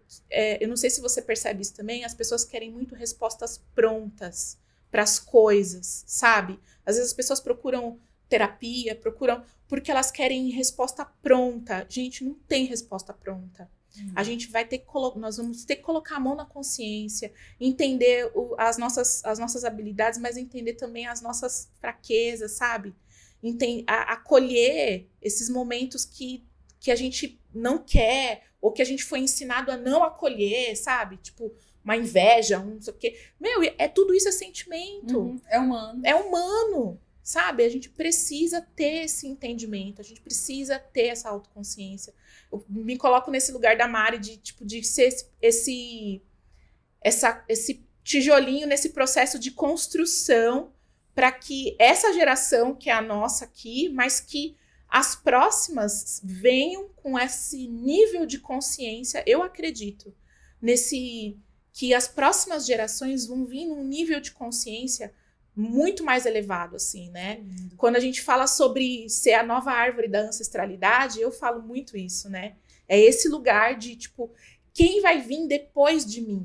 eu não sei se você percebe isso também, as pessoas querem muito respostas prontas para as coisas, sabe? Às vezes as pessoas procuram terapia, porque elas querem resposta pronta. Gente, não tem resposta pronta. A gente vai ter que nós vamos ter que colocar a mão na consciência, entender as nossas habilidades, mas entender também as nossas fraquezas, sabe? Acolher esses momentos que a gente não quer, ou que a gente foi ensinado a não acolher, sabe? Tipo, uma inveja, não sei o quê. Tudo isso é sentimento. É humano. É humano, sabe? A gente precisa ter esse entendimento, a gente precisa ter essa autoconsciência. Eu me coloco nesse lugar da Mari de ser esse tijolinho nesse processo de construção para que essa geração, que é a nossa aqui, mas que as próximas venham com esse nível de consciência. Eu acredito que as próximas gerações vão vir num nível de consciência muito mais elevado, assim, né? Quando a gente fala sobre ser a nova árvore da ancestralidade, eu falo muito isso, né? É esse lugar de, tipo, quem vai vir depois de mim?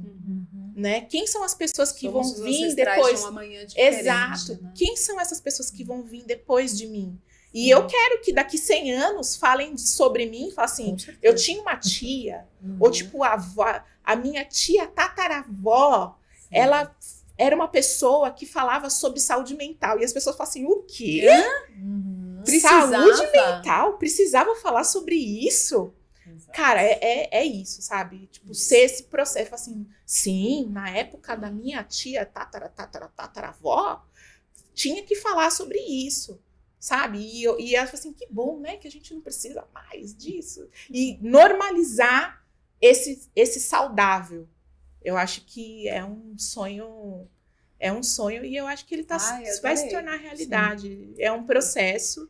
Né? Quem são as pessoas que vão vir depois? De um amanhã diferente, exato. Né? Quem são essas pessoas que vão vir depois de mim? E eu quero que daqui 100 anos falem sobre mim, falem assim, eu tinha uma tia, ou tipo a avó, a minha tia tataravó, ela era uma pessoa que falava sobre saúde mental. E as pessoas falam assim, o quê? Saúde mental? Precisava falar sobre isso? Exato. Cara, é isso, sabe? Tipo, ser esse processo, assim, sim, na época da minha tia tataravó, tinha que falar sobre isso, sabe? E ela falou assim, que bom, né? Que a gente não precisa mais disso. E normalizar esse saudável. Eu acho que é um sonho e eu acho que ele vai se tornar realidade. Sim. É um processo,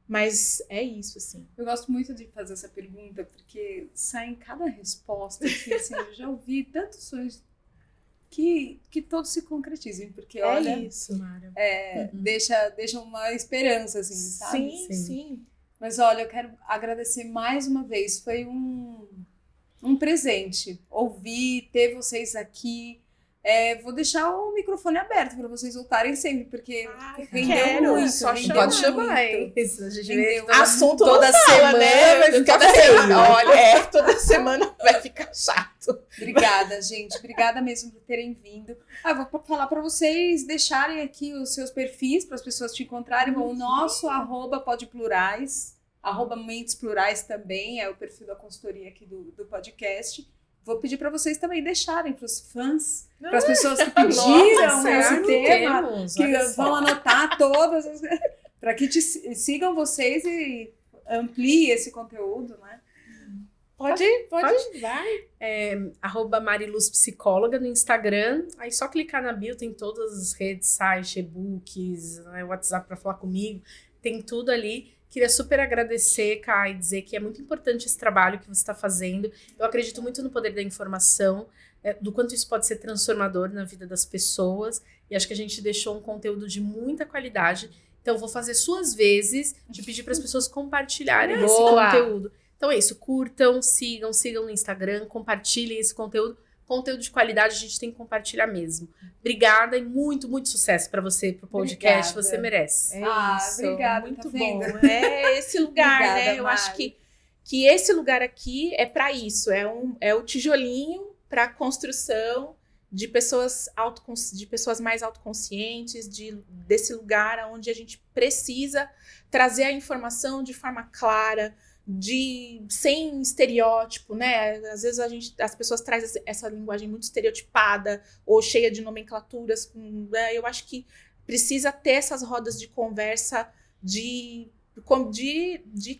mas é isso, assim. Eu gosto muito de fazer essa pergunta, porque sai em cada resposta que, assim, eu já ouvi tantos sonhos que todos se concretizem, porque olha, isso, Mara. Deixa uma esperança, assim, sabe? Sim. Mas olha, eu quero agradecer mais uma vez, foi um presente ouvir, ter vocês aqui, Vou deixar o microfone aberto para vocês voltarem sempre, porque rendeu quero, muito. só rendeu Pode chamar. chamar, muito. hein? Isso, a gente Rendeu. vê Assunto toda não fala, semana né? vai ficar Toda feio. semana, olha, toda semana vai ficar chato. Obrigada, gente. Obrigada mesmo por terem vindo. Vou falar para vocês deixarem aqui os seus perfis para as pessoas te encontrarem. O nosso @podplurais, @mentes plurais também é o perfil da consultoria aqui do podcast. Vou pedir para vocês também deixarem para os fãs, para as pessoas que pediram esse tema, que vão anotar todas, para que sigam vocês e ampliem esse conteúdo, né? Pode, vai. @Mariluz Psicóloga no Instagram. Aí só clicar na bio, tem todas as redes, site, e-books, né, WhatsApp para falar comigo, tem tudo ali. Queria super agradecer, Kai, e dizer que é muito importante esse trabalho que você está fazendo. Eu acredito muito no poder da informação, do quanto isso pode ser transformador na vida das pessoas. E acho que a gente deixou um conteúdo de muita qualidade. Então, vou fazer suas vezes de pedir para as pessoas compartilharem esse conteúdo. Então é isso, curtam, sigam no Instagram, compartilhem esse conteúdo. Conteúdo de qualidade a gente tem que compartilhar mesmo. Obrigada e muito, muito sucesso para você, pro podcast. Obrigada. Você merece. Obrigada, muito tá bom. vendo? É esse lugar, Obrigada, né? Eu Mari. acho que esse lugar aqui é para isso. É o tijolinho para construção de pessoas mais autoconscientes, desse lugar onde a gente precisa trazer a informação de forma clara, sem estereótipo, né? Às vezes as pessoas trazem essa linguagem muito estereotipada ou cheia de nomenclaturas. Eu acho que precisa ter essas rodas de conversa de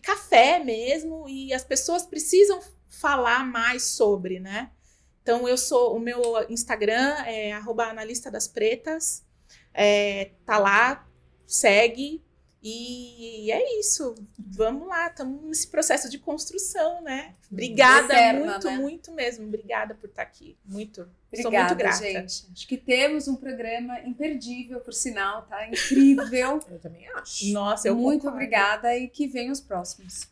café mesmo, e as pessoas precisam falar mais sobre, né? Então o meu Instagram é @analistadaspretas, tá lá, segue. E é isso, vamos lá, estamos nesse processo de construção, né? Obrigada, Eterna, muito, né? muito mesmo. Obrigada por estar aqui, muito. Sou Obrigada, muito grata. gente. Acho que temos um programa imperdível, por sinal, tá? Incrível. Eu também acho. Nossa, eu Muito concordo. obrigada e que venham os próximos.